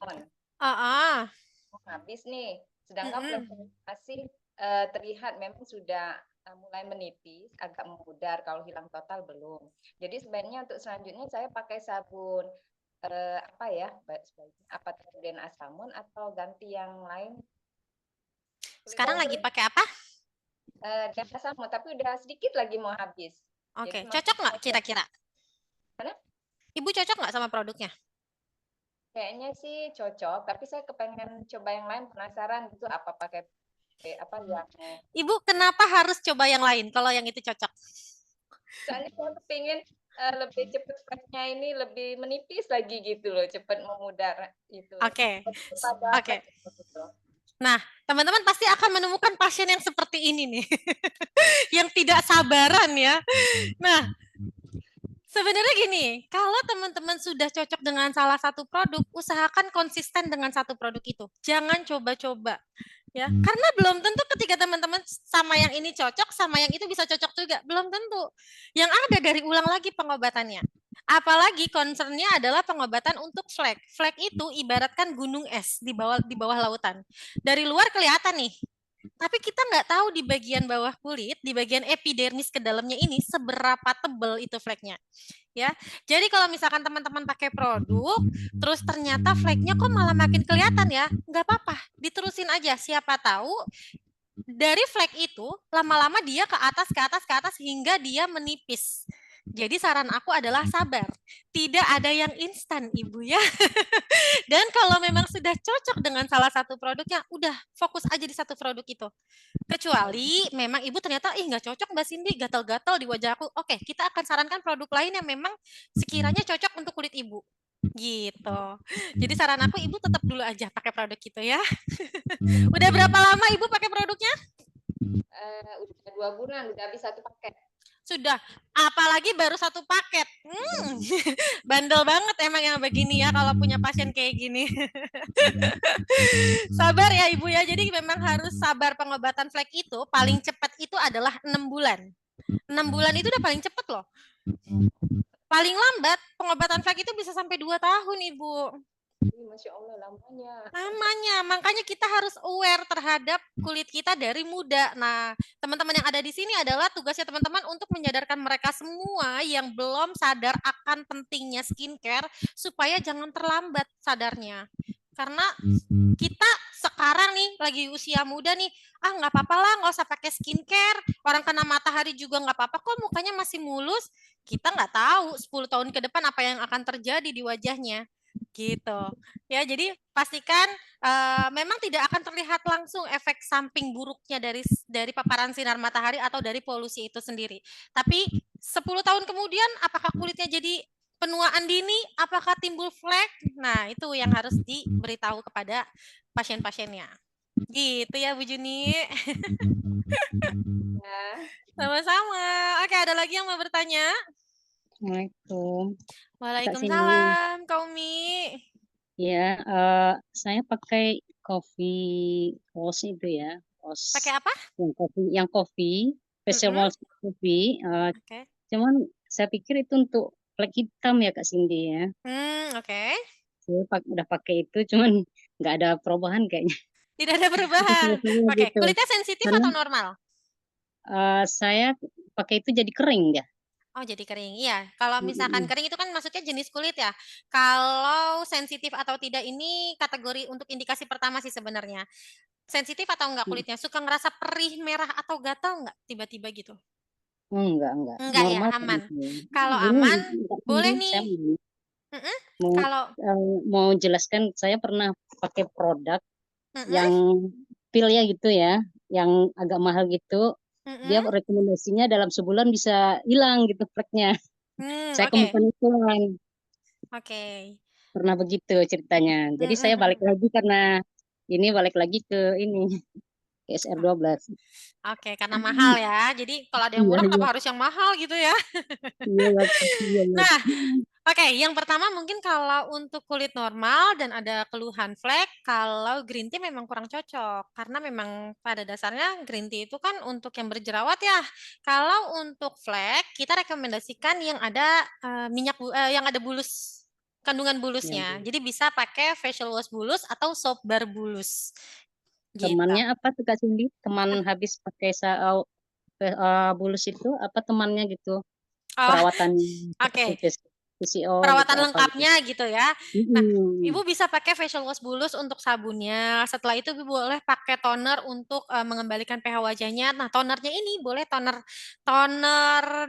Habis nih, sedangkan masih terlihat memang sudah mulai menipis, agak memudar, kalau hilang total belum. Jadi sebenarnya untuk selanjutnya saya pakai sabun apa ya, apa DNA salmon atau ganti yang lain? Sekarang lagi pakai apa? DNA salmon, tapi udah sedikit lagi mau habis. Oke, cocok nggak kira-kira? Mana? Ibu cocok nggak sama produknya? Kayaknya sih cocok, tapi saya kepengen coba yang lain, penasaran gitu apa pakai apa yang. Ibu kenapa harus coba yang lain kalau yang itu cocok? Soalnya saya kepingin lebih cepat fleknya ini lebih menipis lagi gitu loh, cepat memudar itu. Oke. Pada Oke. flek gitu. Nah, teman-teman pasti akan menemukan pasien yang seperti ini nih. Yang tidak sabaran ya. Nah, sebenarnya gini, kalau teman-teman sudah cocok dengan salah satu produk, usahakan konsisten dengan satu produk itu. Jangan coba-coba. Ya, karena belum tentu ketika teman-teman sama yang ini cocok, sama yang itu bisa cocok juga. Belum tentu. Yang ada dari ulang lagi pengobatannya. Apalagi concernnya adalah pengobatan untuk flek. Flek itu ibaratkan gunung es di bawah lautan. Dari luar kelihatan nih, tapi kita nggak tahu di bagian bawah kulit, di bagian epidermis ke dalamnya ini seberapa tebal itu fleknya. Ya, jadi kalau misalkan teman-teman pakai produk, terus ternyata fleknya kok malah makin kelihatan ya, nggak apa-apa, diterusin aja. Siapa tahu dari flek itu lama-lama dia ke atas, ke atas, ke atas hingga dia menipis. Jadi saran aku adalah sabar. Tidak ada yang instan, Ibu ya. Dan kalau memang sudah cocok dengan salah satu produknya, udah fokus aja di satu produk itu. Kecuali memang Ibu ternyata, nggak cocok Mbak Cindy, gatal-gatal di wajah aku. Oke, kita akan sarankan produk lain yang memang sekiranya cocok untuk kulit Ibu. Gitu. Jadi saran aku Ibu tetap dulu aja pakai produk itu ya. Udah berapa lama Ibu pakai produknya? Udah 2 bulan, udah habis 1 paket. Sudah, apalagi baru 1 paket. Bandel banget emang yang begini ya kalau punya pasien kayak gini. Sabar ya Ibu ya, jadi memang harus sabar. Pengobatan flek itu paling cepat itu adalah 6 bulan. 6 bulan itu udah paling cepat loh. Paling lambat pengobatan flek itu bisa sampai 2 tahun Ibu. Masya Allah, lamanya. Namanya, makanya kita harus aware terhadap kulit kita dari muda. Nah, teman-teman yang ada di sini adalah tugasnya teman-teman untuk menyadarkan mereka semua yang belum sadar akan pentingnya skincare supaya jangan terlambat sadarnya. Karena kita sekarang nih lagi usia muda nih, nggak apa-apa lah, nggak usah pakai skincare. Orang kena matahari juga nggak apa-apa kok, mukanya masih mulus. Kita nggak tahu 10 tahun ke depan apa yang akan terjadi di wajahnya. Gitu ya, jadi pastikan memang tidak akan terlihat langsung efek samping buruknya dari paparan sinar matahari atau dari polusi itu sendiri. Tapi 10 tahun kemudian apakah kulitnya jadi penuaan dini, apakah timbul flek? Nah, itu yang harus diberitahu kepada pasien-pasiennya. Gitu ya Bu Juni. Ya. Sama-sama. Oke, ada lagi yang mau bertanya? Assalamualaikum. Waalaikumsalam, Kak Umi. Ya, saya pakai coffee wash itu ya. Pakai apa? Yang coffee, facial wash coffee. Oke. Cuman saya pikir itu untuk flek hitam ya Kak Cindy ya. Oke. Saya udah pakai itu, cuman nggak ada perubahan kayaknya. Tidak ada perubahan. Oke, Gitu. kulitnya sensitif Karena, atau normal? saya pakai itu jadi kering ya. Oh, jadi kering. Iya, kalau misalkan kering itu kan maksudnya jenis kulit ya. Kalau sensitif atau tidak ini kategori untuk indikasi pertama sih sebenarnya. Sensitif atau enggak kulitnya? Suka ngerasa perih, merah atau gatal enggak tiba-tiba gitu? Enggak. Enggak ya, Normal aman. gitu. Kalau Ini aman, Kak boleh Cindy, nih. saya mau, Kalau mau jelaskan, saya pernah pakai produk yang pil ya gitu ya, yang agak mahal gitu. Dia rekomendasinya dalam sebulan bisa hilang gitu fleknya. Saya oke. kemudian Oke. pernah begitu ceritanya. Jadi saya balik lagi karena ini balik lagi ke ini ke SR12. Oke, karena mahal ya. Jadi kalau ada yang murah kenapa harus yang mahal gitu ya? Nah, oke, yang pertama mungkin kalau untuk kulit normal dan ada keluhan flek, kalau green tea memang kurang cocok. Karena memang pada dasarnya green tea itu kan untuk yang berjerawat ya. Kalau untuk flek, kita rekomendasikan yang ada yang ada bulus, kandungan bulusnya. Jadi bisa pakai facial wash bulus atau soap bar bulus. Gitu. Temannya apa tuh Kak Cindy? Teman habis pakai bulus itu apa temannya gitu? Perawatan PCO perawatan gitu, lengkapnya gitu ya. Nah, Ibu bisa pakai facial wash bulus untuk sabunnya. Setelah itu Ibu boleh pakai toner untuk mengembalikan pH wajahnya. Nah, tonernya ini boleh toner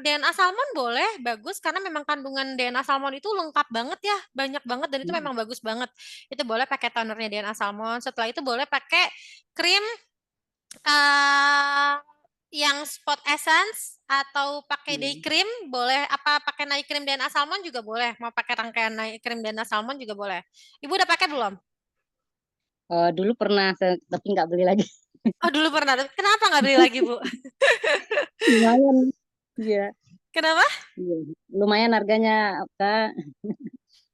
DNA salmon boleh, bagus karena memang kandungan DNA salmon itu lengkap banget ya, banyak banget dan itu memang bagus banget. Itu boleh pakai tonernya DNA salmon. Setelah itu boleh pakai krim yang spot essence atau pakai day Iya. cream boleh, apa pakai night cream DNA salmon juga boleh, mau pakai rangkaian night cream DNA salmon juga boleh. Ibu udah pakai belum? Dulu pernah, tapi nggak beli lagi. Oh dulu pernah, kenapa nggak beli lagi Bu? Lumayan, iya. Kenapa? Iya. Lumayan harganya, Kak.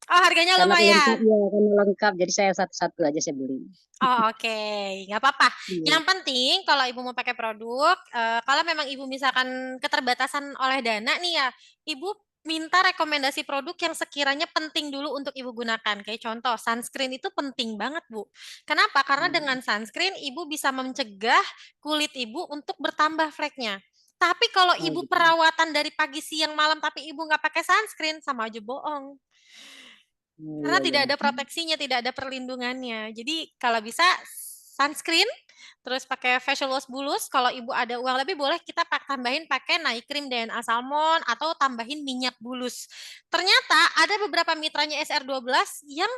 Oh harganya Karena lengkap, lumayan. ya, karena lengkap. Jadi saya satu-satu aja saya beli. Oh oke, nggak apa-apa. Iya. Yang penting kalau ibu mau pakai produk, kalau memang ibu misalkan keterbatasan oleh dana nih ya, ibu minta rekomendasi produk yang sekiranya penting dulu untuk ibu gunakan. Kayak contoh, sunscreen itu penting banget Bu. Kenapa? Karena dengan sunscreen ibu bisa mencegah kulit ibu untuk bertambah fleknya. Tapi kalau Oh, ibu gitu. perawatan dari pagi, siang, malam, tapi ibu nggak pakai sunscreen, sama aja bohong. Oh, Karena iya, tidak iya. ada proteksinya, tidak ada perlindungannya. Jadi kalau bisa sunscreen, terus pakai facial wash bulus. Kalau ibu ada uang lebih boleh kita tambahin pakai night cream DNA salmon atau tambahin minyak bulus. Ternyata ada beberapa mitranya SR12 yang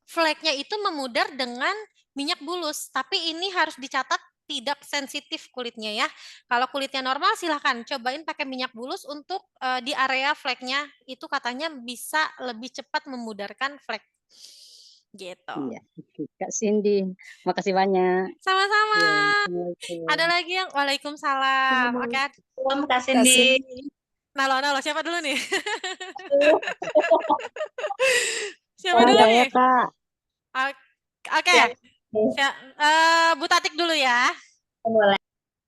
fleknya itu memudar dengan minyak bulus. Tapi ini harus dicatat tidak sensitif kulitnya ya. Kalau kulitnya normal silahkan cobain pakai minyak bulus untuk di area fleknya itu katanya bisa lebih cepat memudarkan flek. Gitu. Iya, oke. Kak Cindy, makasih banyak. Sama-sama. Iya, Ada Assalamualaikum. lagi yang Waalaikumsalam. Oke. Om Kak Kak Cindy. Cindy. Nalo, siapa dulu nih? Siapa dulu Saya nih? Kak. Oke. Bu Tatik dulu ya. Boleh.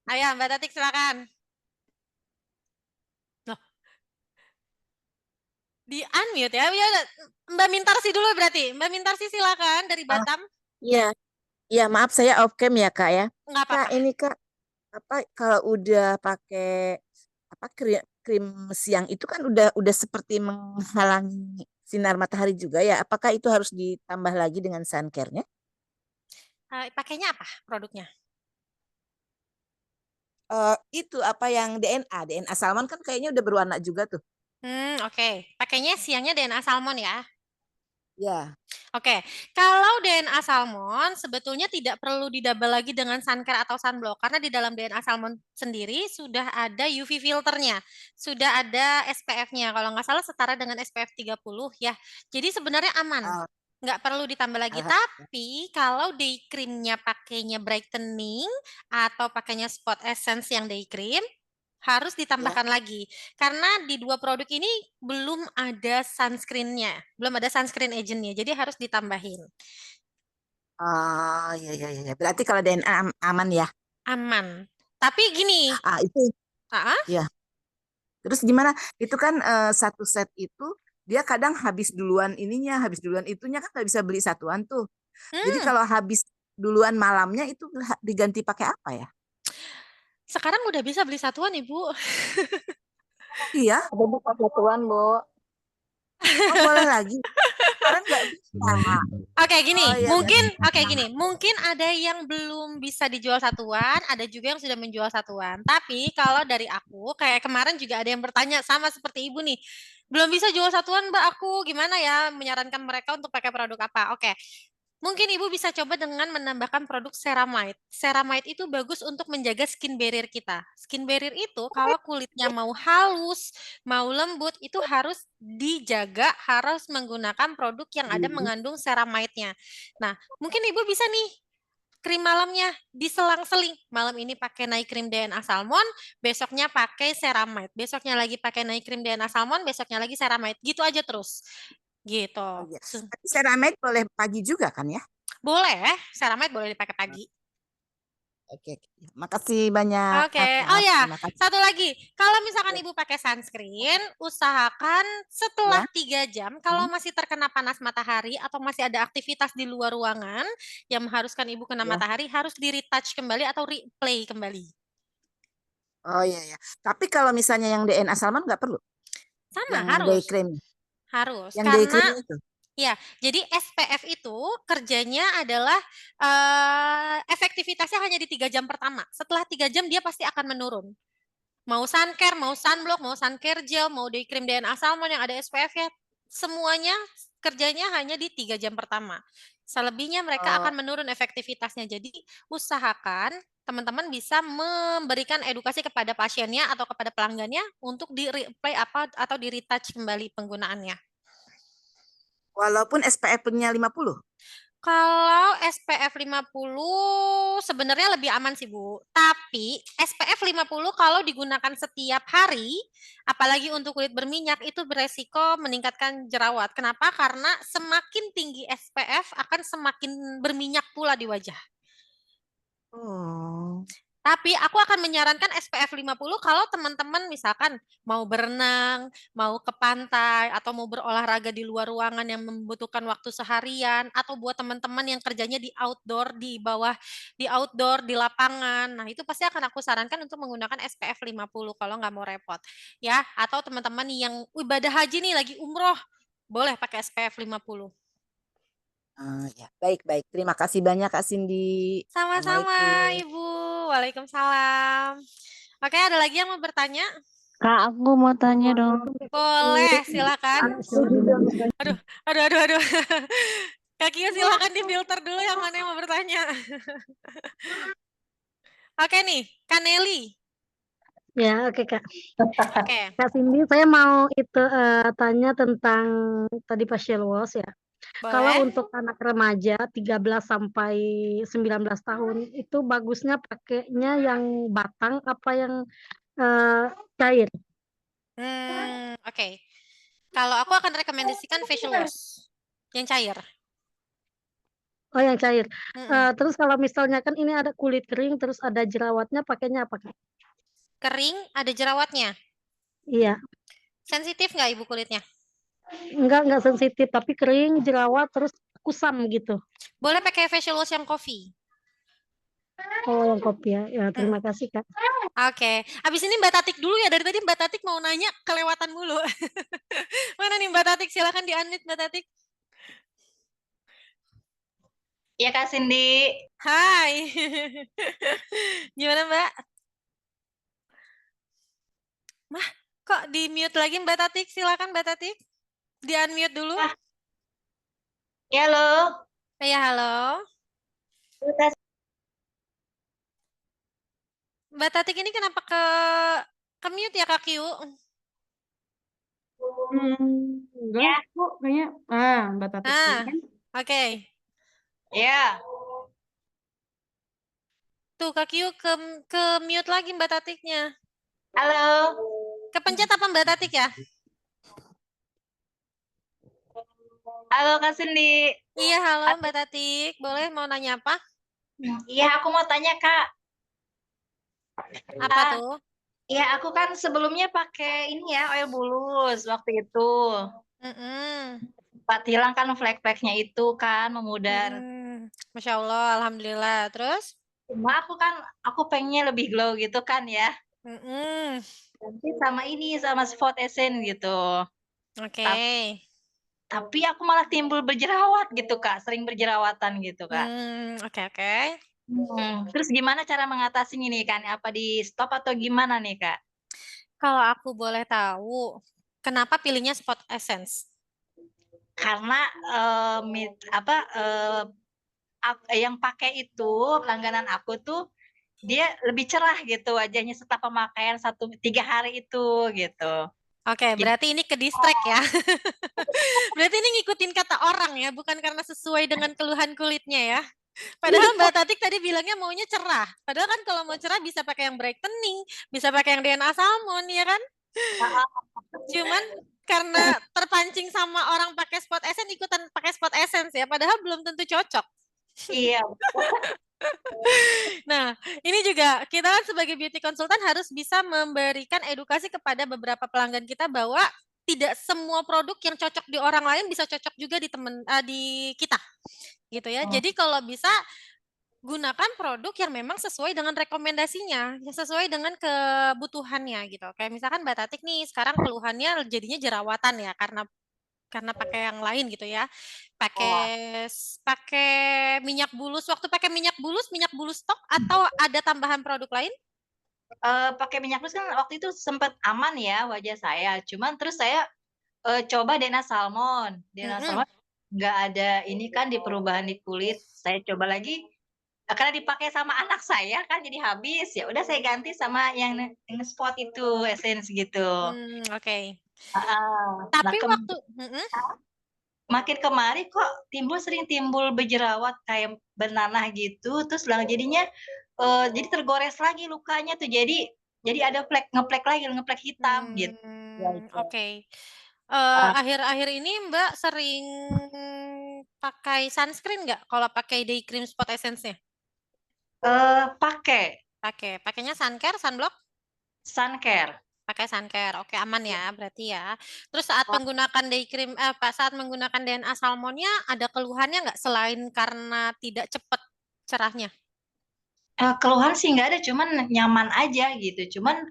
Ayo Mbak Tatik silakan. Loh. Di unmute ya. Ya, Mbak Mintarsi dulu berarti. Mbak Mintarsi silakan dari Batam. Iya, iya maaf saya off cam ya Kak ya. Nggak Kak apa-apa. ini Kak apa kalau udah pakai apa krim siang itu kan udah seperti menghalangi sinar matahari juga ya. Apakah itu harus ditambah lagi dengan sun care-nya? Pakainya apa produknya? Itu apa yang DNA salmon kan kayaknya udah berwarna juga tuh. Oke. Pakainya siangnya DNA salmon ya. Ya. Oke, kalau DNA salmon sebetulnya tidak perlu didouble lagi dengan sun care atau sunblock karena di dalam DNA salmon sendiri sudah ada UV filternya, sudah ada SPF-nya. Kalau nggak salah setara dengan SPF 30 ya. Jadi sebenarnya aman. Oh, Nggak perlu ditambah lagi. alhamdulillah. Tapi kalau day creamnya pakainya brightening atau pakainya spot essence yang day cream, harus Ya. ditambahkan lagi. Karena di dua produk ini belum ada sunscreen-nya, belum ada sunscreen agent-nya, jadi harus ditambahin. Oh, iya, iya, iya. Berarti kalau DNA aman ya? Aman. Tapi gini, Itu. Ya. Terus gimana? Itu kan satu set itu dia kadang habis duluan ininya, habis duluan itunya kan nggak bisa beli satuan tuh. Jadi kalau habis duluan malamnya itu diganti pakai apa ya? sekarang udah bisa beli satuan Ibu. Iya, Ada buka satuan, Bu. oh boleh lagi. Kemarin nggak bisa. Oke, gini, Oh, iya, mungkin ada yang belum bisa dijual satuan, ada juga yang sudah menjual satuan. Tapi kalau dari aku, kayak kemarin juga ada yang bertanya sama seperti Ibu nih, belum bisa jual satuan Mbak aku, gimana ya menyarankan mereka untuk pakai produk apa? Oke, mungkin Ibu bisa coba dengan menambahkan produk ceramide. Ceramide itu bagus untuk menjaga skin barrier kita. Skin barrier itu kalau kulitnya mau halus, mau lembut, itu harus dijaga, harus menggunakan produk yang ada mengandung ceramide-nya. Nah, mungkin Ibu bisa nih krim malamnya diselang-seling. Malam ini pakai night cream DNA salmon, besoknya pakai ceramide. Besoknya lagi pakai night cream DNA salmon, besoknya lagi ceramide. Gitu aja terus. Gitu. Oh, iya. Tapi ceramide boleh pagi juga kan ya? Boleh, ceramide boleh dipakai pagi. Oke. Makasih banyak. Oke. Oh ya, Terima kasih. satu lagi. Kalau misalkan Ibu pakai sunscreen, usahakan setelah 3 jam, kalau masih terkena panas matahari atau masih ada aktivitas di luar ruangan yang mengharuskan Ibu kena matahari, harus di-retouch kembali atau replay kembali. Oh iya, iya. Tapi kalau misalnya yang DNA salmon nggak perlu? Sama, Yang harus. day cream. Harus. Yang day Karena cream itu. ya, jadi SPF itu kerjanya adalah efektivitasnya hanya di 3 jam pertama. Setelah 3 jam dia pasti akan menurun. Mau sun care, mau sunblock, mau sun care gel, mau day cream DNA salmon yang ada SPF-nya, semuanya kerjanya hanya di 3 jam pertama. Selebihnya mereka akan menurun efektivitasnya. Jadi usahakan teman-teman bisa memberikan edukasi kepada pasiennya atau kepada pelanggannya untuk di-reapply atau di-retouch kembali penggunaannya. Walaupun SPF-nya 50? Kalau SPF 50 sebenarnya lebih aman sih, Bu. Tapi SPF 50 kalau digunakan setiap hari, apalagi untuk kulit berminyak, itu beresiko meningkatkan jerawat. Kenapa? Karena semakin tinggi SPF akan semakin berminyak pula di wajah. Oh. Tapi aku akan menyarankan SPF 50 kalau teman-teman misalkan mau berenang, mau ke pantai, atau mau berolahraga di luar ruangan yang membutuhkan waktu seharian, atau buat teman-teman yang kerjanya di outdoor, di bawah, di outdoor, di lapangan. Nah, itu pasti akan aku sarankan untuk menggunakan SPF 50 kalau nggak mau repot. Ya, atau teman-teman yang ibadah haji nih lagi umroh, boleh pakai SPF 50. Ya, baik. Terima kasih banyak Kak Cindy. Sama-sama, Assalamualaikum. Ibu. Waalaikumsalam. Oke, ada lagi yang mau bertanya? Kak, aku mau tanya dong. Boleh, silakan. Aduh. Kak Kio silakan difilter dulu yang mana yang mau bertanya. Oke nih, Kak Nelly. Ya, oke Kak. Oke. Kak Cindy, saya mau tanya tentang tadi facial wash ya. Kalau Boleh. untuk anak remaja 13 sampai 19 tahun itu bagusnya pakainya yang batang apa yang cair? Oke. Kalau aku akan rekomendasikan facial wash yang cair. Oh, yang cair. Terus kalau misalnya kan ini ada kulit kering terus ada jerawatnya, pakainya apa Kak? Kering, ada jerawatnya. Iya. Sensitif nggak Ibu kulitnya? Enggak sensitif, tapi kering, jerawat, terus kusam gitu. Boleh pakai facial wash yang coffee. Oh, yang kopi ya. Ya, terima kasih Kak. Oke. Abis ini Mbak Tatik dulu ya. Dari tadi Mbak Tatik mau nanya, kelewatan mulu. Mana nih Mbak Tatik? Silakan di-unmute Mbak Tatik. Iya Kak Cindy. Hai. Gimana Mbak? Mah, kok di-mute lagi Mbak Tatik? Silakan Mbak Tatik. Di-unmute dulu. Ya, halo. Ya, halo. Mbak Tatik ini kenapa ke mute ya Kak Kyu? Enggak kok kayaknya Mbak Tatik kan. Oke. Ya. Tuh Kak Kyu ke mute lagi Mbak Tatiknya. Halo. Kepencet apa Mbak Tatik ya? Halo Kak Cindy. Iya, halo Mbak Tatik. Boleh mau nanya apa? Iya, aku mau tanya Kak. Apa tuh? Iya, aku kan sebelumnya pakai ini ya, oil bulus waktu itu. Sempat hilang kan flek-fleknya itu kan, memudar. Masya Allah, Alhamdulillah. Terus? Cuma aku pengen lebih glow gitu kan ya. Ganti sama ini, sama spot essence gitu. Oke. Tapi aku malah timbul berjerawat gitu Kak, sering berjerawatan gitu Kak. Oke. Terus gimana cara mengatasinya nih kan? Apa di stop atau gimana nih Kak? Kalau aku boleh tahu, kenapa pilihnya spot essence? Karena yang pakai itu langganan aku tuh dia lebih cerah gitu wajahnya setelah pemakaian 3 hari itu gitu. Oke, berarti ini ke distract ya. Berarti ini ngikutin kata orang ya, bukan karena sesuai dengan keluhan kulitnya ya. Padahal Mbak Tatik tadi bilangnya maunya cerah. Padahal kan kalau mau cerah bisa pakai yang brightening, bisa pakai yang DNA Salmon ya kan? Cuman karena terpancing sama orang pakai spot essence ikutan pakai spot essence ya, padahal belum tentu cocok. Iya. Nah, ini juga kita kan sebagai beauty consultant harus bisa memberikan edukasi kepada beberapa pelanggan kita bahwa tidak semua produk yang cocok di orang lain bisa cocok juga di kita. Gitu ya. Jadi kalau bisa gunakan produk yang memang sesuai dengan rekomendasinya, yang sesuai dengan kebutuhannya gitu. Kayak misalkan Mbak Tatik nih sekarang keluhannya jadinya jerawatan ya karena pakai yang lain gitu ya. Pakai minyak bulus. Waktu pakai minyak bulus stok atau ada tambahan produk lain? Pakai minyak bulus kan waktu itu sempat aman ya wajah saya. Cuman terus saya coba DNA Salmon. DNA Salmon nggak ada ini kan di perubahan di kulit. Saya coba lagi karena dipakai sama anak saya kan jadi habis, ya udah saya ganti sama yang spot itu essence gitu. Oke. Nah, Tapi waktu makin kemari kok sering timbul berjerawat kayak bernanah gitu, terus jadinya jadi tergores lagi lukanya tuh, jadi ada ngeplek lagi, ngeplek hitam gitu. Oke. Akhir-akhir ini Mbak sering pakai sunscreen nggak kalau pakai day cream spot essence-nya? Pakai. Pakainya suncare, sunblock? Suncare. Pakai suncare. Oke, aman ya berarti ya. Terus saat menggunakan day cream saat menggunakan DNA salmonnya ada keluhannya nggak selain karena tidak cepat cerahnya? Keluhan sih nggak ada, cuman nyaman aja gitu. Cuman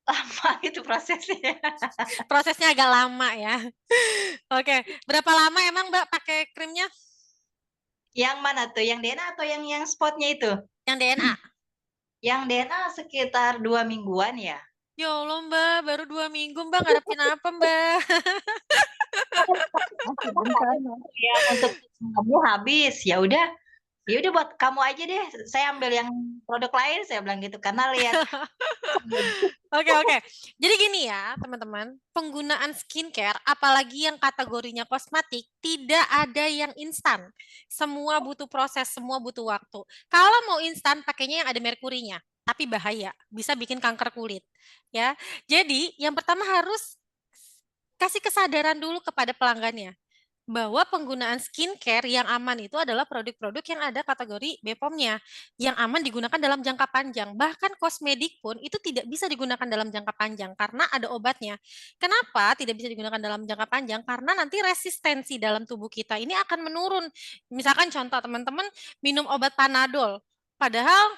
lama itu prosesnya. Prosesnya agak lama ya. Oke, berapa lama emang Mbak pakai krimnya? Yang mana tuh? Yang DNA atau yang spotnya itu? Yang DNA. Yang DNA sekitar 2 mingguan ya. Ya Allah Mbak, baru 2 minggu Mbak ngarepin apa Mbak? Ya untuk kamu habis, ya udah buat kamu aja deh. Saya ambil yang produk lain, saya bilang gitu karena lihat. Oke. Jadi gini ya, teman-teman, penggunaan skincare, apalagi yang kategorinya kosmetik, tidak ada yang instan. Semua butuh proses, semua butuh waktu. Kalau mau instan, pakainya yang ada merkurinya, tapi bahaya, bisa bikin kanker kulit. Ya, jadi yang pertama harus kasih kesadaran dulu kepada pelanggannya bahwa penggunaan skincare yang aman itu adalah produk-produk yang ada kategori BPOM-nya, yang aman digunakan dalam jangka panjang. Bahkan kosmetik pun itu tidak bisa digunakan dalam jangka panjang karena ada obatnya. Kenapa tidak bisa digunakan dalam jangka panjang? Karena nanti resistensi dalam tubuh kita ini akan menurun. Misalkan contoh teman-teman minum obat Panadol, padahal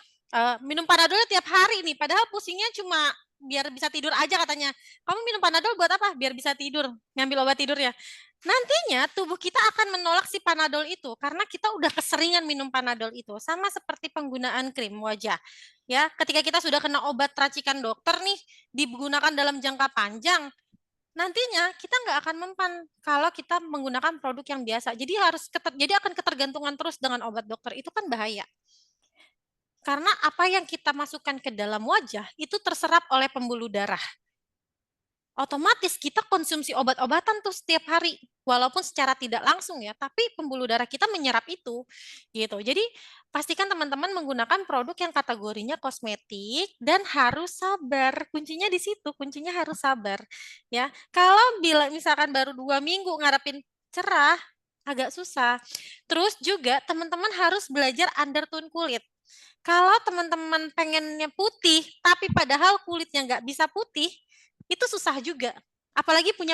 minum Panadol tiap hari nih, padahal pusingnya cuma biar bisa tidur aja katanya. Kamu minum Panadol buat apa? Biar bisa tidur, ngambil obat tidur ya. Nantinya tubuh kita akan menolak si Panadol itu karena kita udah keseringan minum Panadol itu. Sama seperti penggunaan krim wajah. Ya, ketika kita sudah kena obat racikan dokter nih, digunakan dalam jangka panjang, nantinya kita nggak akan mempan kalau kita menggunakan produk yang biasa. Jadi akan ketergantungan terus dengan obat dokter. Itu kan bahaya. Karena apa yang kita masukkan ke dalam wajah itu terserap oleh pembuluh darah. Otomatis kita konsumsi obat-obatan tuh setiap hari, walaupun secara tidak langsung ya, tapi pembuluh darah kita menyerap itu, gitu. Jadi pastikan teman-teman menggunakan produk yang kategorinya kosmetik dan harus sabar. Kuncinya di situ, kuncinya harus sabar, ya. Kalau misalkan baru 2 minggu ngarepin cerah, agak susah. Terus juga teman-teman harus belajar undertone kulit. Kalau teman-teman pengennya putih, tapi padahal kulitnya nggak bisa putih, itu susah juga. Apalagi aku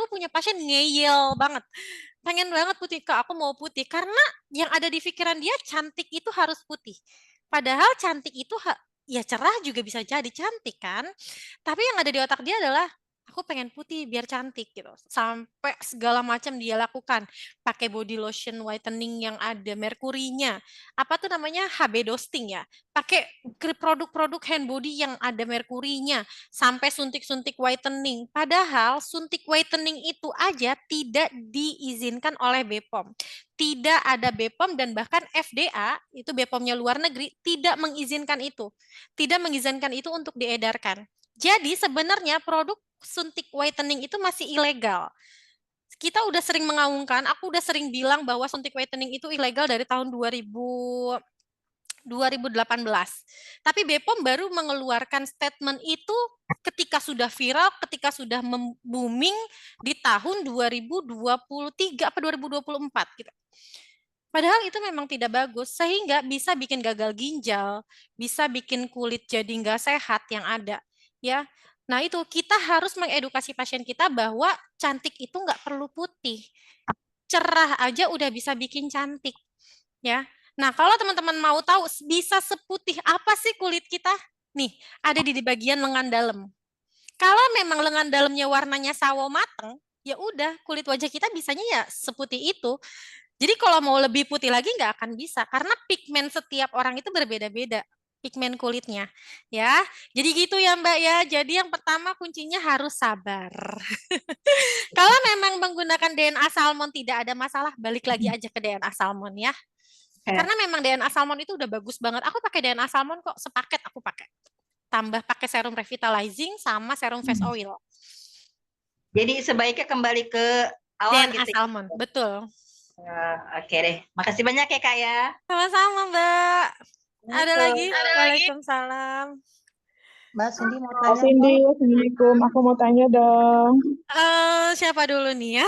punya pasien ngeyel banget. Pengen banget putih, Kak, aku mau putih. Karena yang ada di pikiran dia cantik itu harus putih. Padahal cantik itu ya cerah juga bisa jadi cantik kan. Tapi yang ada di otak dia adalah aku pengen putih biar cantik gitu. Sampai segala macam dia lakukan. Pakai body lotion whitening yang ada merkurinya. Apa tuh namanya? HB Dosting ya. Pakai produk-produk hand body yang ada merkurinya. Sampai suntik-suntik whitening. Padahal suntik whitening itu aja tidak diizinkan oleh BPOM. Tidak ada BPOM dan bahkan FDA, itu BPOM-nya luar negeri, tidak mengizinkan itu. Tidak mengizinkan itu untuk diedarkan. Jadi sebenarnya produk suntik whitening itu masih ilegal. Kita udah sering mengaungkan, aku udah sering bilang bahwa suntik whitening itu ilegal dari tahun 2018. Tapi BPOM baru mengeluarkan statement itu ketika sudah viral, ketika sudah booming di tahun 2023 apa 2024 gitu. Padahal itu memang tidak bagus, sehingga bisa bikin gagal ginjal, bisa bikin kulit jadi nggak sehat yang ada. Ya, nah itu kita harus mengedukasi pasien kita bahwa cantik itu nggak perlu putih, cerah aja udah bisa bikin cantik. Ya, nah kalau teman-teman mau tahu bisa seputih apa sih kulit kita, nih ada di bagian lengan dalam. Kalau memang lengan dalamnya warnanya sawo mateng, ya udah kulit wajah kita bisanya ya seputih itu. Jadi kalau mau lebih putih lagi nggak akan bisa karena pigmen setiap orang itu berbeda-beda pigmen kulitnya ya. Jadi gitu ya Mbak ya. Jadi yang pertama kuncinya harus sabar. Kalau memang menggunakan DNA salmon tidak ada masalah, balik lagi aja ke DNA salmon ya. Karena memang DNA salmon itu udah bagus banget. Aku pakai DNA salmon kok, sepaket aku pakai. Tambah pakai serum revitalizing sama serum face oil. Jadi sebaiknya kembali ke awal DNA gitu. salmon, betul. Oke deh. Makasih banyak ya Kak ya. Sama-sama Mbak. Ada lagi? Waalaikumsalam. Mbak Cindy mau Kak tanya Cindy, dong. Assalamualaikum. Aku mau tanya dong. Siapa dulu nih ya?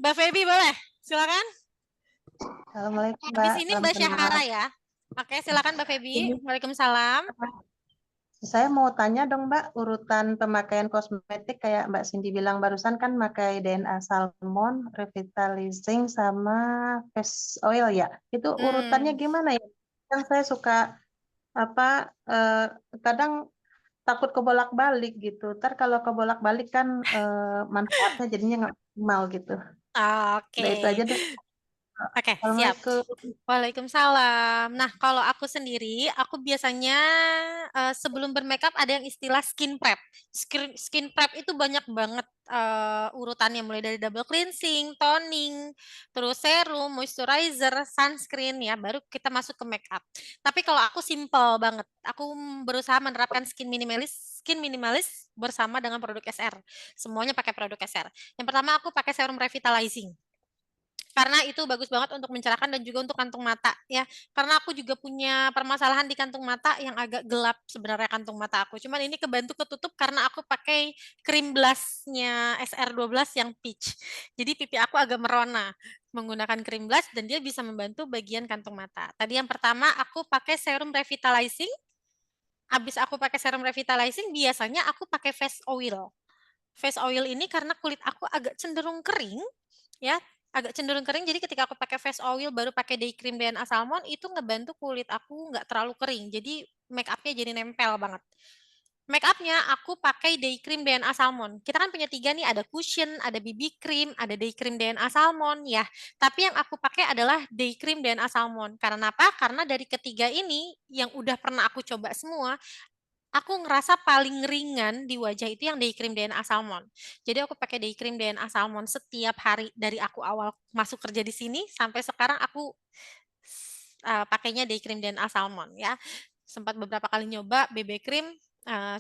Mbak Feby boleh? Silakan. Assalamualaikum Habis Mbak. ini Salam Mbak kenal. Syahara ya. Oke, silakan Mbak Feby. Waalaikumsalam. Saya mau tanya dong Mbak, urutan pemakaian kosmetik kayak Mbak Cindy bilang barusan kan pakai DNA salmon, revitalizing sama face oil ya. Itu urutannya gimana ya? Kan saya suka kadang takut kebolak-balik gitu. Ntar kalau kebolak-balik kan manfaatnya jadinya nggak optimal gitu. Oke. Udah itu aja deh. Oke, siap. Waalaikumsalam. Nah, kalau aku sendiri, aku biasanya sebelum bermakeup ada yang istilah skin prep. Skin prep itu banyak banget urutannya, mulai dari double cleansing, toning, terus serum, moisturizer, sunscreen ya, baru kita masuk ke makeup. Tapi kalau aku simple banget, aku berusaha menerapkan skin minimalis bersama dengan produk SR. Semuanya pakai produk SR. Yang pertama aku pakai serum revitalizing. Karena itu bagus banget untuk mencerahkan dan juga untuk kantung mata ya. Karena aku juga punya permasalahan di kantung mata yang agak gelap sebenarnya kantung mata aku. Cuman ini kebantu ketutup karena aku pakai krim blush-nya SR12 yang peach. Jadi pipi aku agak merona menggunakan krim blush dan dia bisa membantu bagian kantung mata. Tadi yang pertama aku pakai serum revitalizing. Habis aku pakai serum revitalizing biasanya aku pakai face oil. Face oil ini karena kulit aku agak cenderung kering ya, agak cenderung kering, jadi ketika aku pakai face oil baru pakai day cream DNA salmon itu ngebantu kulit aku nggak terlalu kering, jadi make up-nya jadi nempel banget. Make up-nya aku pakai day cream DNA salmon. Kita kan punya 3 nih, ada cushion, ada BB cream, ada day cream DNA salmon ya. Tapi yang aku pakai adalah day cream DNA salmon. Karena apa? Karena dari ketiga ini yang udah pernah aku coba semua, aku ngerasa paling ringan di wajah itu yang day cream DNA salmon. Jadi aku pakai day cream DNA salmon setiap hari dari aku awal masuk kerja di sini sampai sekarang aku pakainya day cream DNA salmon ya. Sempat beberapa kali nyoba BB cream,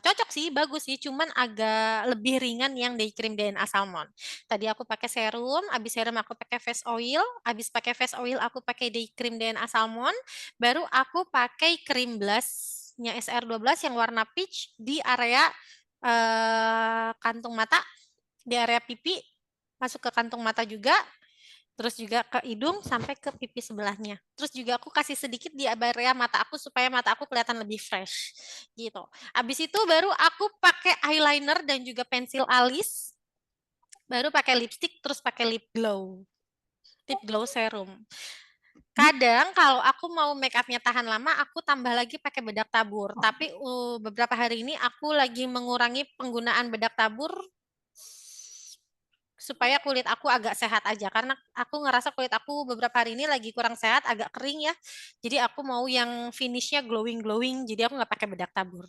cocok sih, bagus sih, cuman agak lebih ringan yang day cream DNA salmon. Tadi aku pakai serum, habis serum aku pakai face oil, habis pakai face oil aku pakai day cream DNA salmon, baru aku pakai krim blush-nya SR12 yang warna peach di area kantung mata, di area pipi, masuk ke kantung mata juga, terus juga ke hidung sampai ke pipi sebelahnya. Terus juga aku kasih sedikit di area mata aku supaya mata aku kelihatan lebih fresh gitu. Habis itu baru aku pakai eyeliner dan juga pensil alis. Baru pakai lipstick terus pakai lip glow serum. Kadang kalau aku mau make up-nya tahan lama, aku tambah lagi pakai bedak tabur. Tapi beberapa hari ini aku lagi mengurangi penggunaan bedak tabur supaya kulit aku agak sehat aja. Karena aku ngerasa kulit aku beberapa hari ini lagi kurang sehat, agak kering ya. Jadi aku mau yang finish-nya glowing-glowing, jadi aku nggak pakai bedak tabur.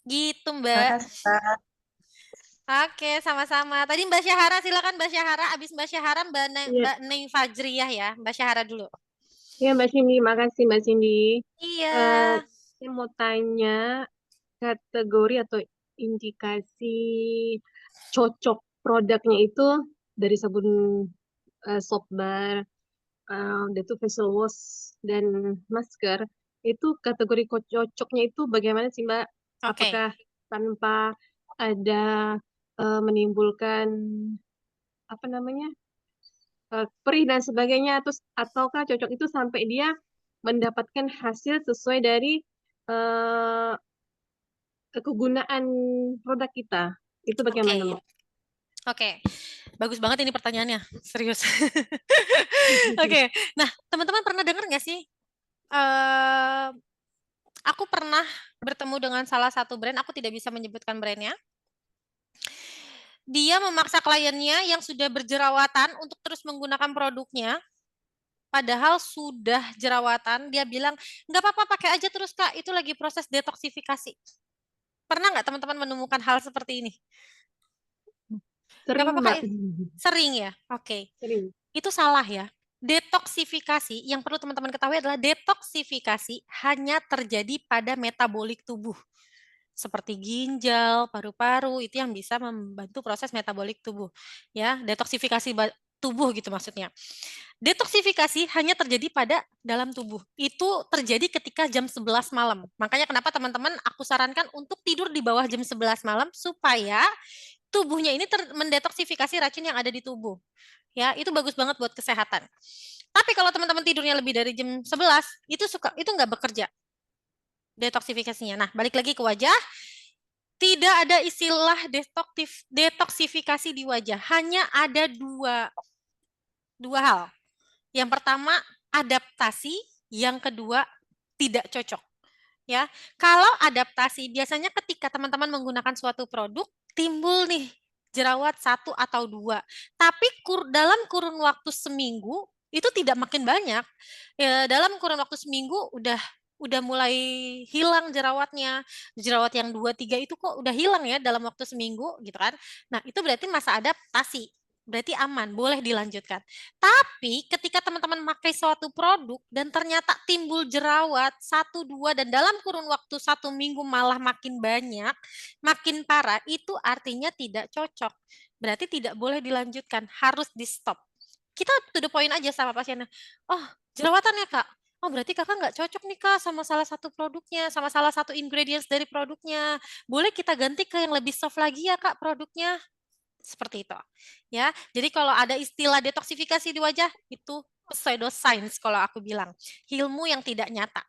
Gitu, Mbak. Makasih, Oke, sama-sama. Tadi Mbak Syahara, silakan Mbak Syahara. Abis Mbak Syahara, Mbak Neng Fajriyah ya. Mbak Syahara dulu. Iya, Mbak Cindy, makasih Mbak Cindy. Iya. Saya mau tanya kategori atau indikasi cocok produknya itu dari sabun soap bar, itu facial wash dan masker. Itu kategori cocoknya itu bagaimana sih Mbak? Apakah tanpa ada menimbulkan apa namanya perih dan sebagainya, terus ataukah cocok itu sampai dia mendapatkan hasil sesuai dari kegunaan produk kita, itu bagaimana Mbak? Oke, bagus banget ini pertanyaannya, serius. Oke, nah teman-teman pernah dengar nggak sih? Aku pernah bertemu dengan salah satu brand, aku tidak bisa menyebutkan brandnya. Dia memaksa kliennya yang sudah berjerawatan untuk terus menggunakan produknya. Padahal sudah jerawatan, dia bilang, nggak apa-apa pakai aja terus Kak, itu lagi proses detoksifikasi. Pernah nggak teman-teman menemukan hal seperti ini? Sering, Mbak. Mbak. Sering ya? Oke. Sering. Itu salah ya. detoksifikasi yang perlu teman-teman ketahui adalah detoksifikasi hanya terjadi pada metabolik tubuh. Seperti ginjal, paru-paru, itu yang bisa membantu proses metabolik tubuh. Ya, detoksifikasi tubuh gitu maksudnya. Detoksifikasi hanya terjadi pada dalam tubuh. Itu terjadi ketika jam 11 malam. Makanya kenapa teman-teman aku sarankan untuk tidur di bawah jam 11 malam supaya tubuhnya ini mendetoksifikasi racun yang ada di tubuh. Ya, itu bagus banget buat kesehatan. Tapi kalau teman-teman tidurnya lebih dari jam 11, itu nggak bekerja detoksifikasinya. Nah, balik lagi ke wajah. Tidak ada istilah detoksifikasi di wajah. Hanya ada dua hal. Yang pertama, adaptasi. Yang kedua, tidak cocok. Ya, kalau adaptasi biasanya ketika teman-teman menggunakan suatu produk, timbul nih jerawat 1 atau 2. Tapi dalam kurun waktu seminggu itu tidak makin banyak. Ya, dalam kurun waktu seminggu udah mulai hilang jerawatnya. Jerawat yang 2, 3 itu kok udah hilang ya dalam waktu seminggu gitu kan. Nah, itu berarti masa adaptasi. Berarti aman, boleh dilanjutkan. Tapi ketika teman-teman pakai suatu produk dan ternyata timbul jerawat 1, 2 dan dalam kurun waktu 1 minggu malah makin banyak, makin parah, itu artinya tidak cocok. Berarti tidak boleh dilanjutkan, harus di stop. Kita to the point aja sama pasiennya. Oh, jerawatan ya kak? Oh, berarti kakak nggak cocok nih kak sama salah satu produknya, sama salah satu ingredients dari produknya. Boleh kita ganti ke yang lebih soft lagi ya kak produknya? Seperti itu. Ya, jadi kalau ada istilah detoksifikasi di wajah itu pseudoscience kalau aku bilang, ilmu yang tidak nyata.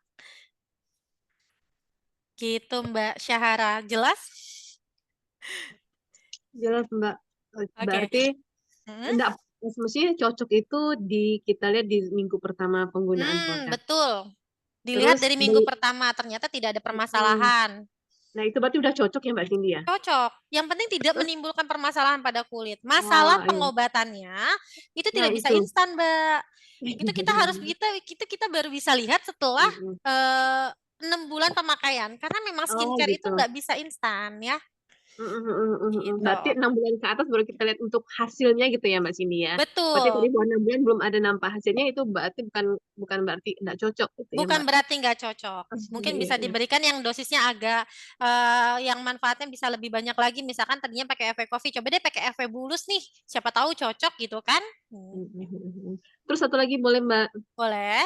Gitu Mbak Syahara, jelas? Jelas Mbak. Berarti enggak mestinya cocok itu kita lihat di minggu pertama penggunaan produk. Betul. Dilihat dari minggu pertama ternyata tidak ada permasalahan. Nah, itu berarti udah cocok ya Mbak Cindy ya? Cocok. Yang penting tidak menimbulkan permasalahan pada kulit. Masalah pengobatannya itu tidak bisa instan, Mbak. Itu kita harus kita baru bisa lihat setelah 6 bulan pemakaian. Karena memang skincare itu nggak bisa instan ya. Gitu. Berarti 6 bulan ke atas baru kita lihat untuk hasilnya gitu ya Mbak Cindy ya? Betul. Berarti tadi 6 bulan belum ada nampak hasilnya itu berarti bukan berarti nggak cocok gitu ya Bukan Mbak? berarti nggak cocok. Mungkin bisa diberikan yang dosisnya agak yang manfaatnya bisa lebih banyak lagi. Misalkan tadinya pakai EV Coffee, coba deh pakai EV Bulus nih. Siapa tahu cocok gitu kan? Terus satu lagi boleh Mbak? Boleh.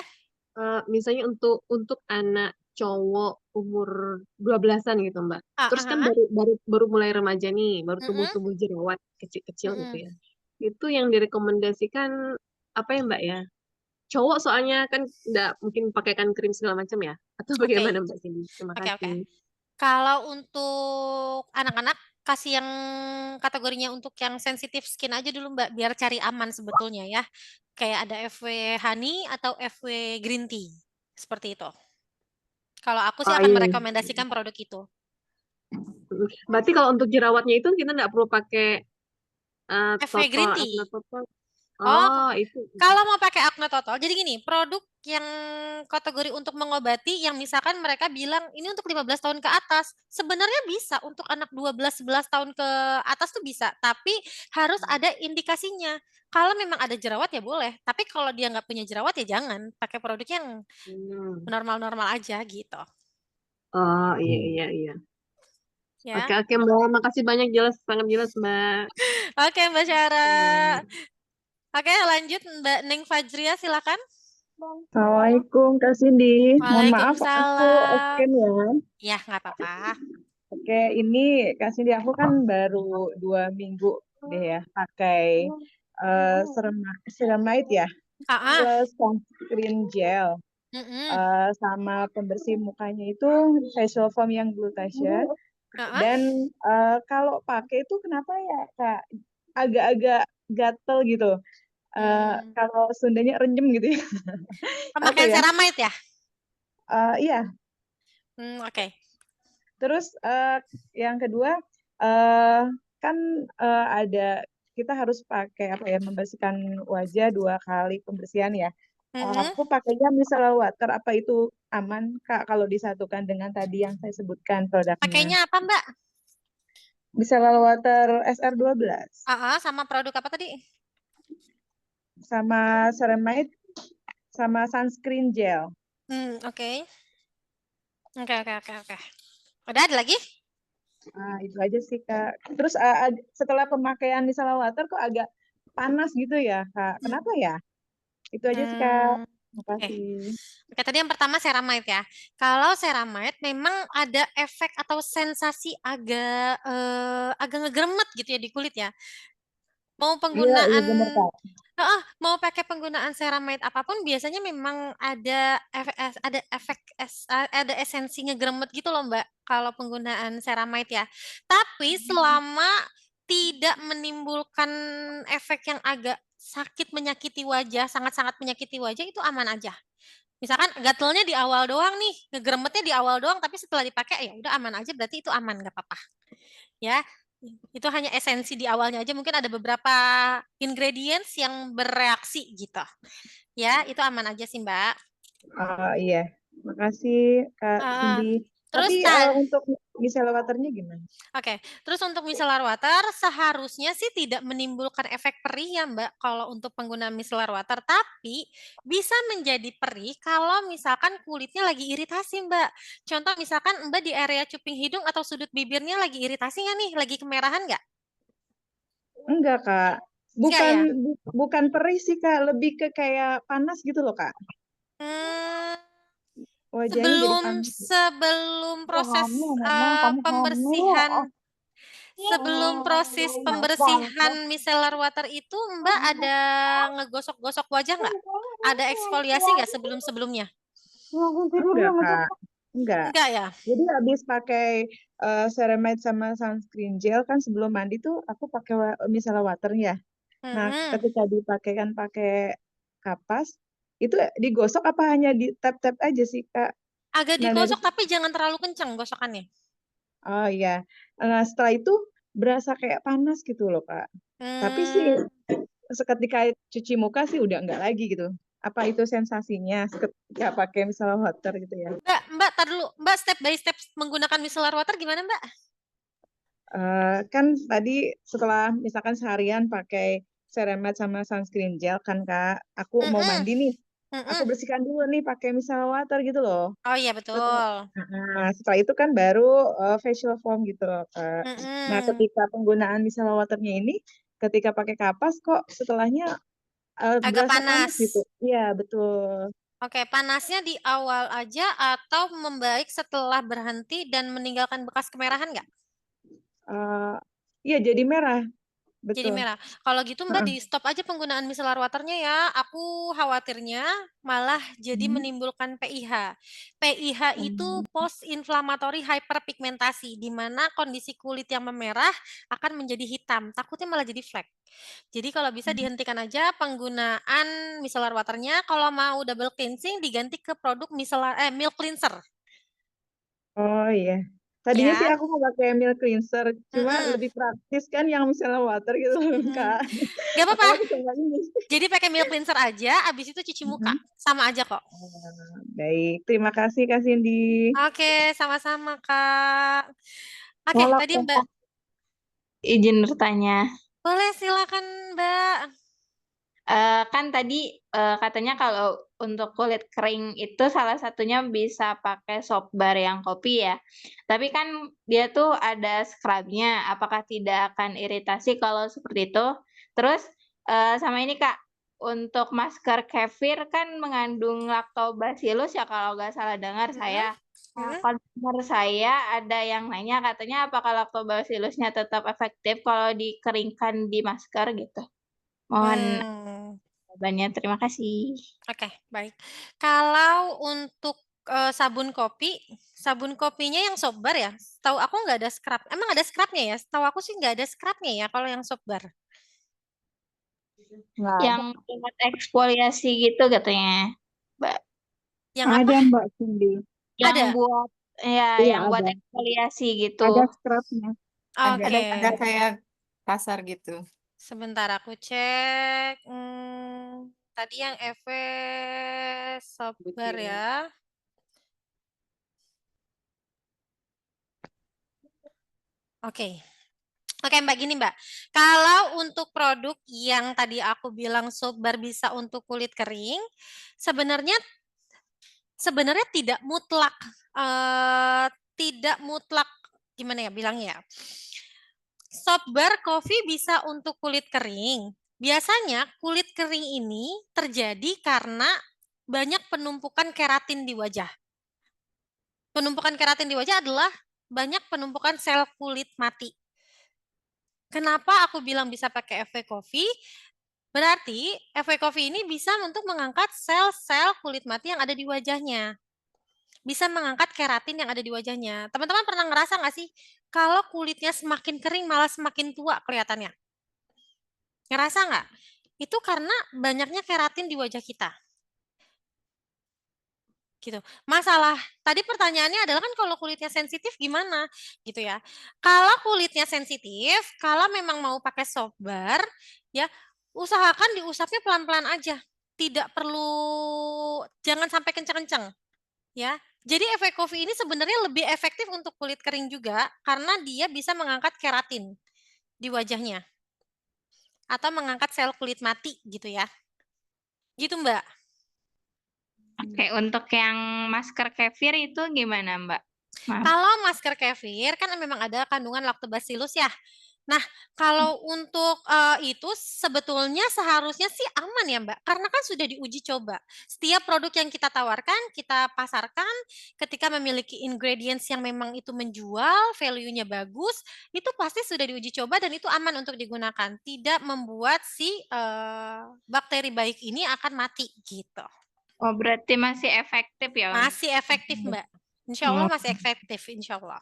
Misalnya untuk anak cowok umur 12-an gitu Mbak. Terus kan baru mulai remaja nih, baru tumbuh jerawat kecil-kecil gitu ya. Itu yang direkomendasikan apa ya Mbak ya? Cowok soalnya kan nggak mungkin pakaikan krim segala macam ya? Atau bagaimana Mbak Cindy? Terima kasih. Kalau untuk anak-anak kasih yang kategorinya untuk yang sensitif skin aja dulu Mbak, biar cari aman sebetulnya ya. Kayak ada FW Honey atau FW Green Tea. Seperti itu. Kalau aku sih akan merekomendasikan produk itu. Berarti kalau untuk jerawatnya itu kita nggak perlu pakai FW Green Tea. Itu. Kalau mau pakai Acne Total, jadi gini, produk yang kategori untuk mengobati yang misalkan mereka bilang ini untuk 15 tahun ke atas, sebenarnya bisa untuk anak 12-11 tahun ke atas tuh bisa, tapi harus ada indikasinya. Kalau memang ada jerawat ya boleh, tapi kalau dia nggak punya jerawat ya jangan, pakai produk yang normal-normal aja gitu. Oh iya. Ya. Oke Mbak, makasih banyak, sangat jelas Mbak. Oke Mbak Syara. Oke, lanjut Mbak Neng Fajria, silakan. Assalamualaikum Kak Cindy. Mohon maaf aku scan ya. Ya, nggak apa-apa. Oke, ini Kak Cindy aku kan baru 2 minggu deh ya pakai ceramide ya, plus sunscreen gel, sama pembersih mukanya itu facial foam yang glutathione. Dan kalau pakai itu kenapa ya Kak agak-agak gatel gitu. Kalau Sundanya renyem gitu ya. Pemakaian ceramide ya? Iya. Oke. Terus yang kedua kan ada kita harus pakai membersihkan wajah 2 kali pembersihan ya. Aku pakainya micellar water, apa itu aman Kak kalau disatukan dengan tadi yang saya sebutkan produknya? Pakainya apa Mbak? Micellar water SR12. Sama produk apa tadi? Sama ceramide sama sunscreen gel. Oke. Oke. Udah ada lagi? Nah, itu aja sih, Kak. Terus setelah pemakaian micellar water kok agak panas gitu ya, Kak. Kenapa ya? Itu aja sih, Kak. Terima kasih. Oke, tadi yang pertama ceramide ya. Kalau ceramide memang ada efek atau sensasi agak ngegeremet gitu ya di kulit ya. Mau Iya, penggunaan bener, Kak. mau pakai penggunaan ceramide apapun biasanya memang ada ada esensi ngegeremet gitu loh Mbak kalau penggunaan ceramide ya. Tapi selama tidak menimbulkan efek yang agak sakit menyakiti wajah, sangat-sangat menyakiti wajah itu aman aja. Misalkan gatelnya di awal doang nih, ngegeremetnya di awal doang, tapi setelah dipakai ya udah aman aja, berarti itu aman, nggak apa-apa. Ya, itu hanya esensi di awalnya aja, mungkin ada beberapa ingredients yang bereaksi gitu. Ya, itu aman aja sih, Mbak. Iya, makasih Kak Cindy. Terus Tapi untuk micellar waternya gimana? Oke, terus untuk micellar water seharusnya sih tidak menimbulkan efek perih ya Mbak kalau untuk pengguna micellar water, tapi bisa menjadi perih kalau misalkan kulitnya lagi iritasi Mbak. Contoh misalkan Mbak di area cuping hidung atau sudut bibirnya lagi iritasi nggak nih? Lagi kemerahan nggak? Enggak, Kak. Enggak ya? Bukan perih sih, Kak. Lebih ke kayak panas gitu loh, Kak. Wajahnya jadi panas. Sebelum proses pembersihan micellar water itu Mbak ada ngegosok-gosok wajah nggak? Ada eksfoliasi nggak sebelum-sebelumnya? Enggak, Kak. Enggak ya? Jadi habis pakai ceramide sama sunscreen gel kan sebelum mandi tuh aku pakai micellar water ya. Nah, ketika dipakai kan pakai kapas, itu digosok apa hanya di tap-tap aja sih, Kak? Agak digosok tapi jangan terlalu kencang gosokannya. Oh iya. Nah, setelah itu berasa kayak panas gitu loh, Kak. Tapi sih seketika cuci muka sih udah enggak lagi gitu. Apa itu sensasinya ketika pakai micellar water gitu ya? Mbak, tar dulu. Mbak, step by step menggunakan micellar water gimana, Mbak? Kan tadi setelah misalkan seharian pakai ceramide sama sunscreen gel kan, Kak. Aku mau mandi nih. Aku bersihkan dulu nih pakai micellar water gitu loh. Oh iya, betul. Setelah itu kan baru facial foam gitu loh, Kak. Nah, ketika penggunaan micellar waternya ini, ketika pakai kapas kok setelahnya agak berasa panas gitu. Iya, betul. Oke, panasnya di awal aja atau membaik setelah berhenti dan meninggalkan bekas kemerahan nggak? Iya, jadi merah. Jadi Betul. merah. Kalau gitu Mbak di stop aja penggunaan micellar waternya ya. Aku khawatirnya malah jadi menimbulkan PIH. PIH itu post inflammatory hyperpigmentasi, di mana kondisi kulit yang memerah akan menjadi hitam. Takutnya malah jadi flek. Jadi kalau bisa dihentikan aja penggunaan micellar waternya. Kalau mau double cleansing diganti ke produk milk cleanser. Oh iya. Tadinya sih aku mau pakai milk cleanser, cuma lebih praktis kan yang micellar water gitu, Kak. Gak apa-apa. Ini. Jadi pakai milk cleanser aja, abis itu cuci muka. Sama aja kok. Baik, terima kasih Kak Cindy. Oke, sama-sama Kak. Oke, tadi Mbak. Izin bertanya. Boleh, silakan Mbak. Kan tadi katanya kalau untuk kulit kering itu salah satunya bisa pakai soap bar yang kopi ya. Tapi kan dia tuh ada scrubnya. Apakah tidak akan iritasi kalau seperti itu? Terus sama ini Kak, untuk masker kefir kan mengandung lactobacillus ya kalau nggak salah dengar saya. Konsumer saya ada yang nanya katanya apakah lactobacillusnya tetap efektif kalau dikeringkan di masker gitu. Mohon jawabannya, terima kasih. Oke, baik. Kalau untuk sabun kopinya yang soap bar ya? Tahu aku nggak ada scrub. Emang ada scrubnya ya? Tahu aku sih nggak ada scrubnya ya kalau yang soap bar. Yang buat eksfoliasi gitu katanya, Mbak. Yang apa? Ada Mbak Cindy. Yang Ada? buat ya, Iya, yang buat ada. eksfoliasi gitu. Ada scrubnya. Ada kayak kasar gitu. Sebentar aku cek. Tadi yang EV soap bar ya. Oke. Oke Mbak, gini Mbak, kalau untuk produk yang tadi aku bilang soap bar bisa untuk kulit kering, sebenarnya tidak mutlak, tidak mutlak gimana ya bilangnya ya, soap bar coffee bisa untuk kulit kering. Biasanya kulit kering ini terjadi karena banyak penumpukan keratin di wajah. Penumpukan keratin di wajah adalah banyak penumpukan sel kulit mati. Kenapa aku bilang bisa pakai FW Coffee? Berarti FW Coffee ini bisa untuk mengangkat sel-sel kulit mati yang ada di wajahnya. Bisa mengangkat keratin yang ada di wajahnya. Teman-teman pernah ngerasa nggak sih kalau kulitnya semakin kering malah semakin tua kelihatannya? Ngerasa nggak? Itu karena banyaknya keratin di wajah kita. Gitu. Masalah tadi pertanyaannya adalah kan kalau kulitnya sensitif gimana gitu ya. Kalau kulitnya sensitif, kalau memang mau pakai soap bar ya, usahakan diusapnya pelan-pelan aja. Tidak perlu jangan sampai kencang-kencang ya. Jadi efek coffee ini sebenarnya lebih efektif untuk kulit kering juga karena dia bisa mengangkat keratin di wajahnya. Atau mengangkat sel kulit mati gitu ya. Gitu Mbak. Oke, untuk yang masker kefir itu gimana, Mbak? Maaf. Kalau masker kefir kan memang ada kandungan lactobacillus ya. Nah, kalau untuk itu sebetulnya seharusnya sih aman ya Mbak, karena kan sudah diuji coba. Setiap produk yang kita tawarkan, kita pasarkan, ketika memiliki ingredients yang memang itu menjual, value-nya bagus, itu pasti sudah diuji coba dan itu aman untuk digunakan. Tidak membuat si bakteri baik ini akan mati gitu. Oh, berarti masih efektif ya? Masih efektif Mbak. Insya Allah masih efektif, insya Allah.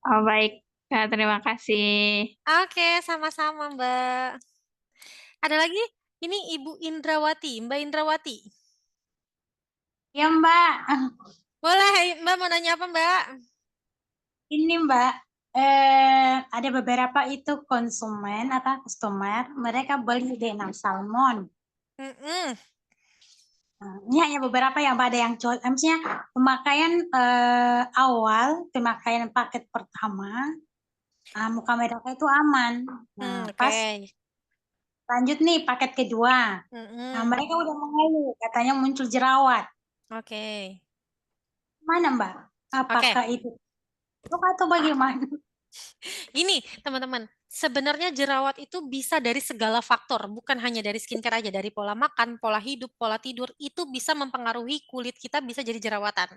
Oh, baik. Terima kasih. Oke, sama-sama Mbak. Ada lagi? Ini Ibu Indrawati, Mbak Indrawati. Ya Mbak. Boleh, Mbak mau nanya apa Mbak? Ini Mbak, ada beberapa itu konsumen atau customer, mereka beli DNA salmon. Ini hanya beberapa yang ada yang maksudnya pemakaian awal, pemakaian paket pertama, muka mereka itu aman. Nah, pas lanjut nih paket kedua, nah, mereka udah mengeluh, katanya muncul jerawat. Oke. Mana Mbak? Apakah itu atau bagaimana? Gini, teman-teman, sebenarnya jerawat itu bisa dari segala faktor, bukan hanya dari skincare aja, dari pola makan, pola hidup, pola tidur, itu bisa mempengaruhi kulit kita bisa jadi jerawatan.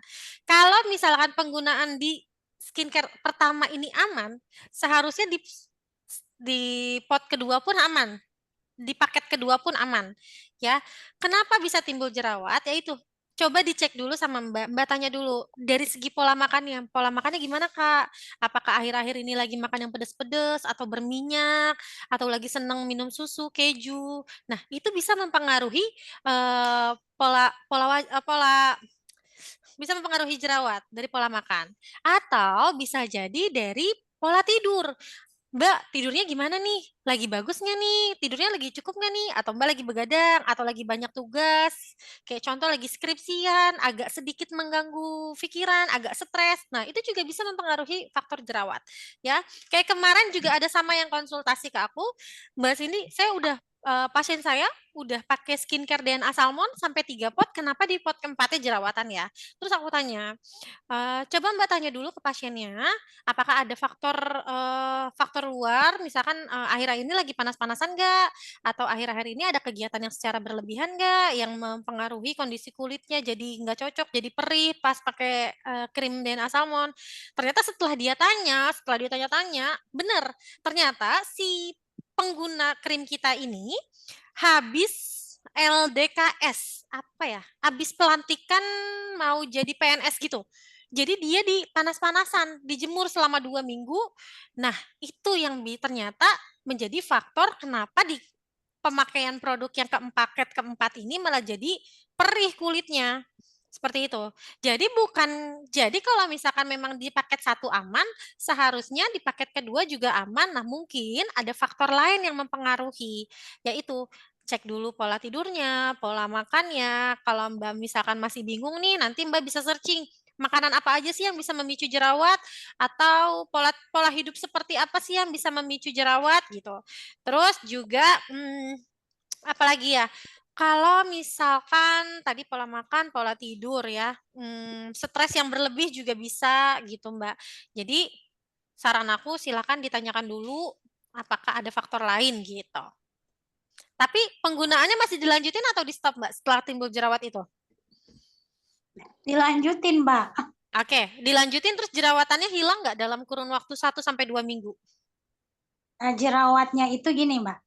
Kalau misalkan penggunaan di skincare pertama ini aman, seharusnya di pot kedua pun aman, di paket kedua pun aman, ya. Kenapa bisa timbul jerawat? Yaitu coba dicek dulu sama Mbak. Mbak tanya dulu dari segi pola makannya. Pola makannya gimana Kak? Apakah akhir-akhir ini lagi makan yang pedas-pedas atau berminyak atau lagi senang minum susu, keju? Nah, itu bisa mempengaruhi pola bisa mempengaruhi jerawat dari pola makan. Atau bisa jadi dari pola tidur. Mbak, tidurnya gimana nih? Lagi bagus nggak nih? Tidurnya lagi cukup nggak nih? Atau Mbak lagi begadang? Atau lagi banyak tugas? Kayak contoh lagi skripsian, agak sedikit mengganggu pikiran, agak stres. Nah, itu juga bisa mempengaruhi faktor jerawat. Ya, kayak kemarin juga ada sama yang konsultasi ke aku, Mbak Cindy, saya udah pasien saya udah pakai skincare DNA salmon sampai 3 pot, kenapa di pot keempatnya jerawatan ya? Terus aku tanya, coba Mbak tanya dulu ke pasiennya, apakah ada faktor luar, misalkan akhir-akhir ini lagi panas-panasan nggak? Atau akhir-akhir ini ada kegiatan yang secara berlebihan nggak? Yang mempengaruhi kondisi kulitnya jadi nggak cocok, jadi perih pas pakai krim DNA salmon. Ternyata setelah dia tanya-tanya, bener, ternyata si pengguna krim kita ini habis LDKS apa ya? Habis pelantikan mau jadi PNS gitu. Jadi dia di panas-panasan, dijemur selama 2 minggu. Nah, itu yang ternyata menjadi faktor kenapa di pemakaian produk yang paket keempat ini malah jadi perih kulitnya. Seperti itu. Jadi kalau misalkan memang di paket 1 aman, seharusnya di paket kedua juga aman. Nah, mungkin ada faktor lain yang mempengaruhi, yaitu cek dulu pola tidurnya, pola makannya. Kalau Mbak misalkan masih bingung nih, nanti Mbak bisa searching, Makanan apa aja sih yang bisa memicu jerawat, atau pola hidup seperti apa sih yang bisa memicu jerawat gitu. Terus juga apalagi ya, kalau misalkan tadi pola makan, pola tidur ya, stres yang berlebih juga bisa gitu Mbak. Jadi saran aku silakan ditanyakan dulu apakah ada faktor lain gitu. Tapi penggunaannya masih dilanjutin atau di stop Mbak setelah timbul jerawat itu? Dilanjutin, Mbak. Oke, dilanjutin terus jerawatannya hilang nggak dalam kurun waktu 1-2 minggu? Jerawatnya itu gini, Mbak.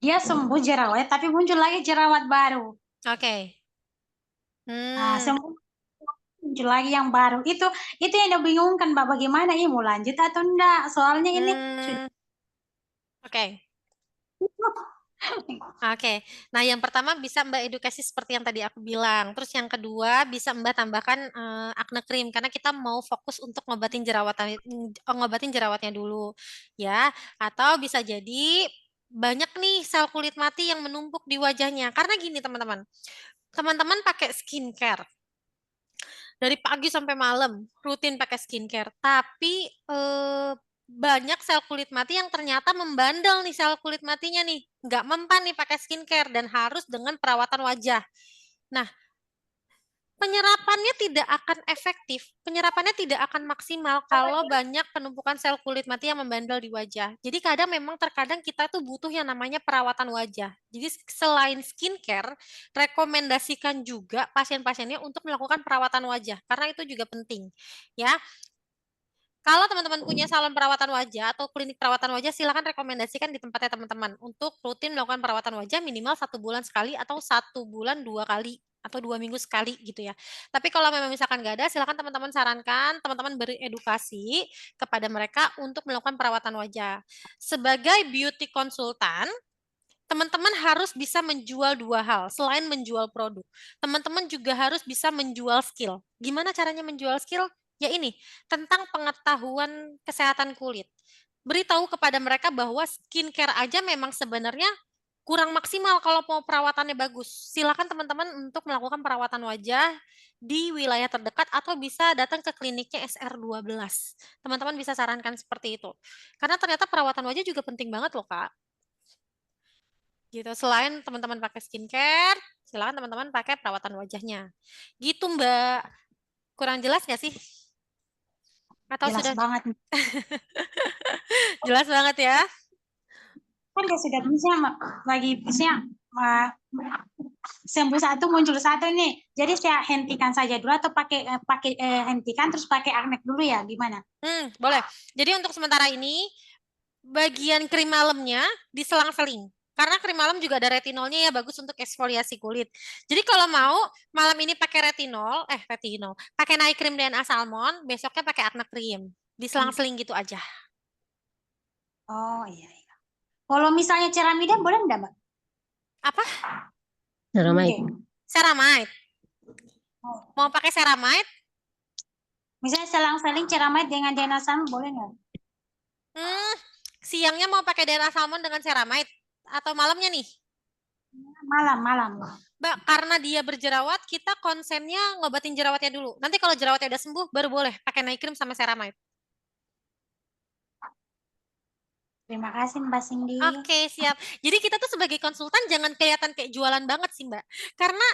Dia sembuh jerawat, tapi muncul lagi jerawat baru. Oke. Sembuh, muncul lagi yang baru. Itu yang dibingungkan, Mbak. Bagaimana ini mau lanjut atau enggak? Soalnya ini Oke. Oke. Nah, yang pertama bisa Mbak edukasi seperti yang tadi aku bilang. Terus yang kedua bisa Mbak tambahkan acne cream karena kita mau fokus untuk ngobatin jerawatnya dulu, ya. Atau bisa jadi banyak nih sel kulit mati yang menumpuk di wajahnya. Karena gini, teman-teman. Teman-teman pakai skincare dari pagi sampai malam, rutin pakai skincare, tapi banyak sel kulit mati yang ternyata membandel nih sel kulit matinya nih, nggak mempan nih pakai skincare dan harus dengan perawatan wajah. Nah, penyerapannya tidak akan efektif, penyerapannya tidak akan maksimal kalau banyak penumpukan sel kulit mati yang membandel di wajah. Jadi terkadang kita tuh butuh yang namanya perawatan wajah. Jadi selain skincare, rekomendasikan juga pasien-pasiennya untuk melakukan perawatan wajah, karena itu juga penting. Ya, kalau teman-teman punya salon perawatan wajah atau klinik perawatan wajah, silakan rekomendasikan di tempatnya teman-teman untuk rutin melakukan perawatan wajah minimal 1 bulan sekali atau 1 bulan 2 kali atau 2 minggu sekali gitu ya. Tapi kalau memang misalkan nggak ada, silakan teman-teman sarankan, teman-teman beri edukasi kepada mereka untuk melakukan perawatan wajah. Sebagai beauty konsultan, teman-teman harus bisa menjual 2 hal. Selain menjual produk, teman-teman juga harus bisa menjual skill. Gimana caranya menjual skill? Ya ini, tentang pengetahuan kesehatan kulit. Beritahu kepada mereka bahwa skincare aja memang sebenarnya kurang maksimal kalau mau perawatannya bagus. Silakan teman-teman untuk melakukan perawatan wajah di wilayah terdekat atau bisa datang ke kliniknya SR12. Teman-teman bisa sarankan seperti itu. Karena ternyata perawatan wajah juga penting banget loh, Kak. Gitu. Selain teman-teman pakai skincare, silakan teman-teman pakai perawatan wajahnya. Gitu, Mbak. Kurang jelas nggak sih? Atau jelas sudah banget. jelas banget ya? Kan dia sudah bisa lagi bisa sembuh satu muncul satu nih. Jadi saya hentikan saja dulu atau pakai hentikan terus pakai Acne dulu ya, gimana? Boleh. Jadi untuk sementara ini bagian krim malamnya diselang-seling. Karena krim malam juga ada retinolnya ya, bagus untuk eksfoliasi kulit. Jadi kalau mau malam ini pakai retinol, pakai night cream DNA salmon, besoknya pakai acne cream. Diselang-seling gitu aja. Oh iya. Kalau misalnya ceramida boleh enggak, Mbak? Apa? Ceramide. Ceramide. Mau pakai ceramide? Misalnya selang-seling ceramide dengan DNA salmon boleh enggak? Siangnya mau pakai DNA salmon dengan ceramide atau malamnya nih? Malam. Mbak, karena dia berjerawat, kita konsennya ngobatin jerawatnya dulu. Nanti kalau jerawatnya udah sembuh, baru boleh pakai night cream sama ceramide. Terima kasih Mbak Cindy. Oke, siap. Jadi kita tuh sebagai konsultan jangan kelihatan kayak jualan banget sih Mbak. Karena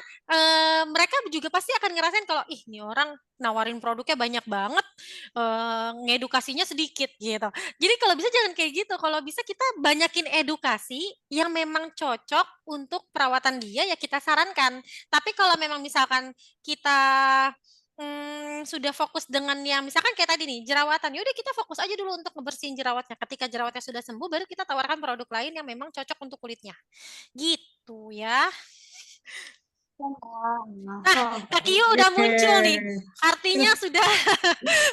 mereka juga pasti akan ngerasain kalau ih nih orang nawarin produknya banyak banget, ngedukasinya sedikit gitu. Jadi kalau bisa jangan kayak gitu. Kalau bisa kita banyakin edukasi yang memang cocok untuk perawatan dia ya kita sarankan. Tapi kalau memang misalkan kita sudah fokus dengan yang misalkan kayak tadi nih jerawatan, ya udah kita fokus aja dulu untuk ngebersihin jerawatnya. Ketika jerawatnya sudah sembuh, baru kita tawarkan produk lain yang memang cocok untuk kulitnya. Gitu ya. Nah, Kak Kio udah muncul nih. Artinya sudah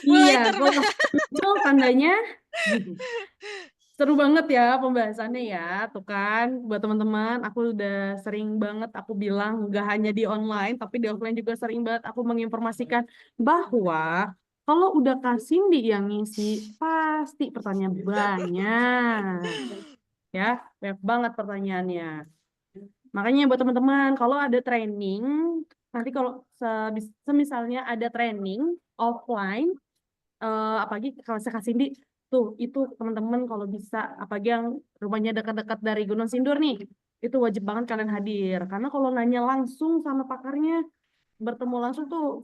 mulai muncul tandanya. Seru banget ya pembahasannya ya, tuh kan buat teman-teman aku udah sering banget aku bilang nggak hanya di online tapi di offline juga sering banget aku menginformasikan bahwa kalau udah Kak Cindy yang ngisi pasti pertanyaan banyak ya, banyak banget pertanyaannya. Makanya buat teman-teman kalau ada training nanti kalau semisalnya ada training offline, apalagi kalau saya kasih Cindy, tuh itu teman-teman kalau bisa, apalagi yang rumahnya dekat-dekat dari Gunung Sindur nih, itu wajib banget kalian hadir. Karena kalau nanya langsung sama pakarnya, bertemu langsung tuh,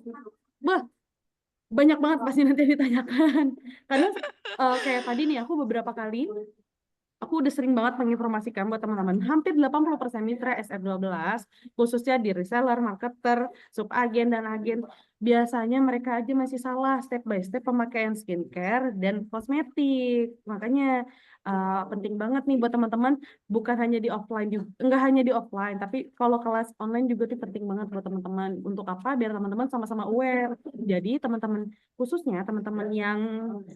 banyak banget pasti nanti yang ditanyakan. Karena kayak tadi nih, aku beberapa kali, aku udah sering banget menginformasikan buat teman-teman, hampir 80% mitra SR12, khususnya di reseller, marketer, subagen, dan agen, biasanya mereka aja masih salah step by step pemakaian skincare dan kosmetik. Makanya penting banget nih buat teman-teman, bukan hanya di offline juga, enggak hanya di offline, tapi kalau kelas online juga tuh penting banget buat teman-teman. Untuk apa? Biar teman-teman sama-sama aware. Jadi teman-teman, khususnya teman-teman yang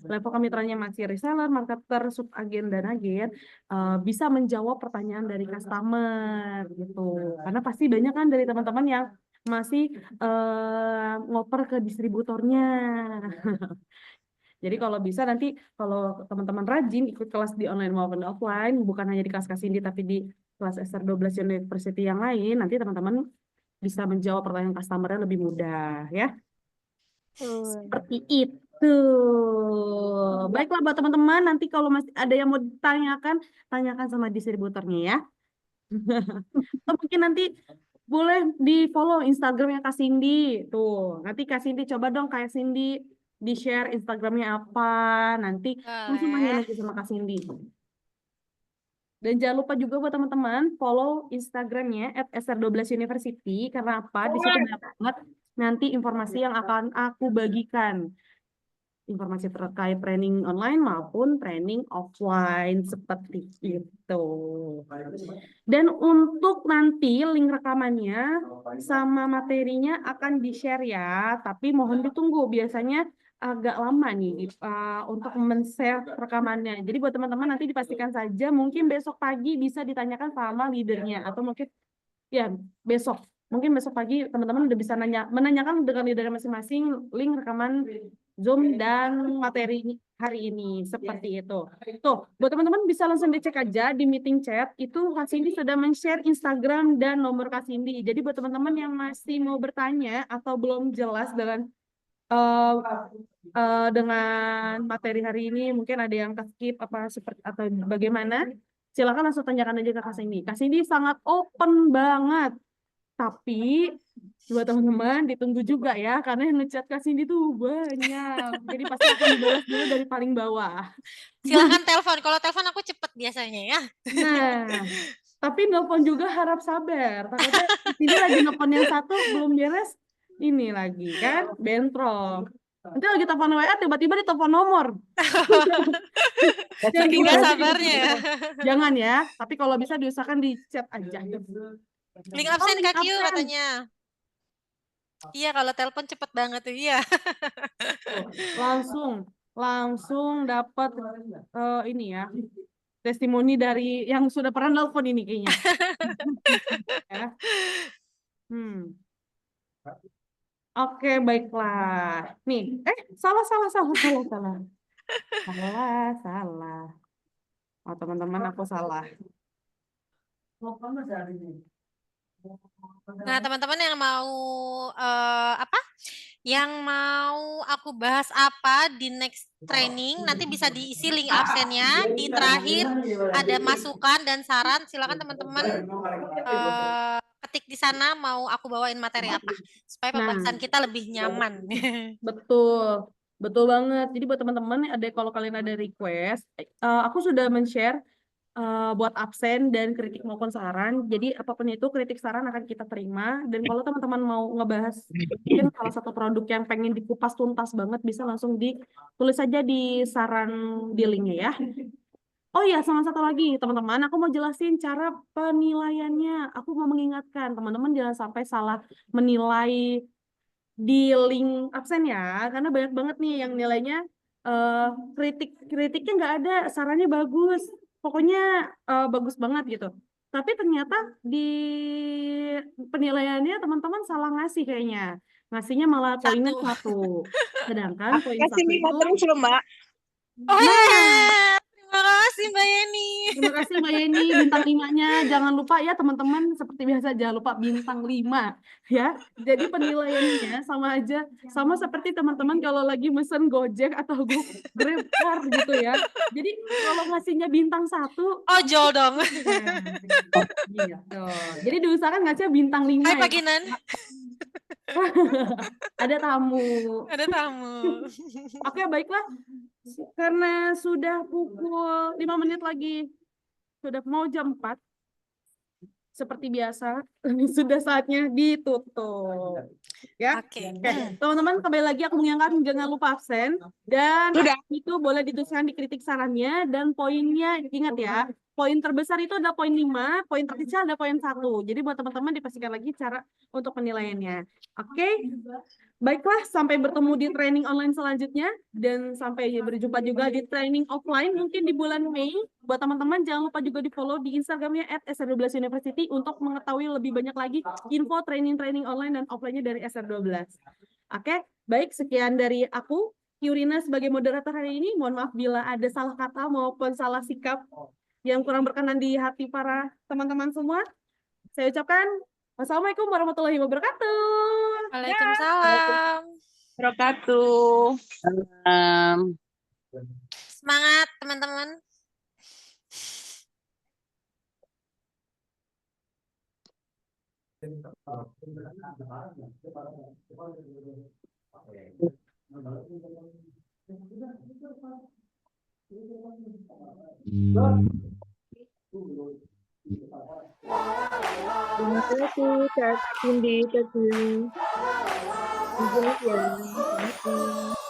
level kemitranya masih reseller, marketer, subagen, dan agen, bisa menjawab pertanyaan dari customer gitu. Karena pasti banyak kan dari teman-teman yang masih ngoper ke distributornya. Jadi kalau bisa nanti kalau teman-teman rajin ikut kelas di online maupun offline, bukan hanya di kelas Kasindi tapi di kelas SR12 University yang lain, nanti teman-teman bisa menjawab pertanyaan customer-nya lebih mudah ya. Seperti itu. Baiklah buat teman-teman, nanti kalau masih ada yang mau ditanyakan, tanyakan sama distributornya ya. Atau mungkin nanti boleh di follow Instagramnya Kak Cindy. Tuh, nanti Kak Cindy coba dong Kak Cindy di-share Instagramnya apa. Nanti langsung nanya lagi sama Kak Cindy. Dan jangan lupa juga buat teman-teman follow Instagramnya @SR12 University. Karena apa? Di situ banyak banget nanti informasi yang akan aku bagikan. Informasi terkait training online maupun training offline seperti itu. Dan untuk nanti link rekamannya sama materinya akan di-share ya, tapi mohon ditunggu, biasanya agak lama nih untuk men-share rekamannya. Jadi buat teman-teman nanti dipastikan saja, mungkin besok pagi bisa ditanyakan sama leadernya, atau mungkin ya besok. Mungkin besok pagi teman-teman udah bisa menanyakan dengan leader masing-masing link rekaman Zoom dan materi hari ini seperti itu. Tuh, buat teman-teman bisa langsung dicek aja di meeting chat, itu Kak Cindy sudah men-share Instagram dan nomor Kak Cindy. Jadi buat teman-teman yang masih mau bertanya atau belum jelas dengan materi hari ini, mungkin ada yang skip apa seperti atau bagaimana, silakan langsung tanyakan aja ke Kak Cindy. Kak Cindy sangat open banget. Tapi buat teman-teman ditunggu juga ya, karena yang ngechat Kak Cindy tuh banyak. Jadi pasti akan dibalas dulu dari paling bawah. Silakan telepon. Kalau telepon aku cepet biasanya ya. Nah, tapi nelpon juga harap sabar. Takutnya ini lagi nelpon yang satu belum beres, ini lagi kan bentrok. Nanti lagi telepon WA tiba-tiba ditelepon nomor. Saking nggak sabarnya ya. Jangan ya, tapi kalau bisa diusahakan di chat aja. Link absen Kak Q katanya. Iya, kalau telepon cepet banget tuh, iya. Langsung dapat ini ya, testimoni dari yang sudah pernah nelpon ini kayaknya. Ya. Oke, baiklah. Nih, salah. Oh, teman-teman, aku salah. Nah, teman-teman yang mau yang mau aku bahas apa di next training, nanti bisa diisi link absennya. Di terakhir ada masukan dan saran, silakan teman-teman ketik di sana mau aku bawain materi apa supaya pembahasan kita lebih nyaman. Betul banget. Jadi buat teman-teman, kalau kalian ada request, aku sudah men-share buat absen dan kritik maupun saran. Jadi apapun itu kritik saran akan kita terima. Dan kalau teman-teman mau ngebahas mungkin salah satu produk yang pengen dikupas tuntas banget, bisa langsung ditulis saja di saran di linknya ya. Oh iya, sama satu lagi teman-teman, aku mau jelasin cara penilaiannya. Aku mau mengingatkan teman-teman jangan sampai salah menilai di link absen ya, karena banyak banget nih yang nilainya kritiknya nggak ada, sarannya bagus. Pokoknya bagus banget gitu. Tapi ternyata di penilaiannya teman-teman salah ngasih kayaknya. Ngasihnya malah poinnya 1. Sedangkan poin 1 itu... Kasih 5 terus loh, Mbak. Oh, terima kasih. kasih Mbak Yeni. Terima kasih Mbak Yeni, bintang 5-nya. Jangan lupa ya teman-teman, seperti biasa jangan lupa bintang 5 ya. Jadi penilaiannya sama aja, sama seperti teman-teman kalau lagi mesen Gojek atau GrabCar gitu ya. Jadi kalau ngasihnya bintang 1, ojol dong. Gitu. Jadi diusahakan ngasih bintang 5 Hai ya. Pak Ginan. Ada tamu. Ada tamu. Oke, baiklah. Karena sudah pukul 5 menit lagi, sudah mau jam 4, seperti biasa, sudah saatnya ditutup. Ya, Oke. Teman-teman, kembali lagi aku mengingatkan jangan lupa absen, dan itu boleh dituliskan di kritik sarannya, dan poinnya ingat ya, poin terbesar itu ada poin 5, poin terkecil ada poin 1. Jadi buat teman-teman dipastikan lagi cara untuk penilaiannya. Oke? Baiklah, sampai bertemu di training online selanjutnya, dan sampai berjumpa juga di training offline mungkin di bulan Mei. Buat teman-teman jangan lupa juga di follow di Instagramnya @SR12 University untuk mengetahui lebih banyak lagi info training-training online dan offline-nya dari SR12. Oke, baik, sekian dari aku, Yurina sebagai moderator hari ini. Mohon maaf bila ada salah kata maupun salah sikap yang kurang berkenan di hati para teman-teman semua. Saya ucapkan wassalamualaikum warahmatullahi wabarakatuh. Waalaikumsalam. Wabarakatuh. Semangat teman-teman. Terima kasih Kak Cindy, Kak Cindy. Terima kasih.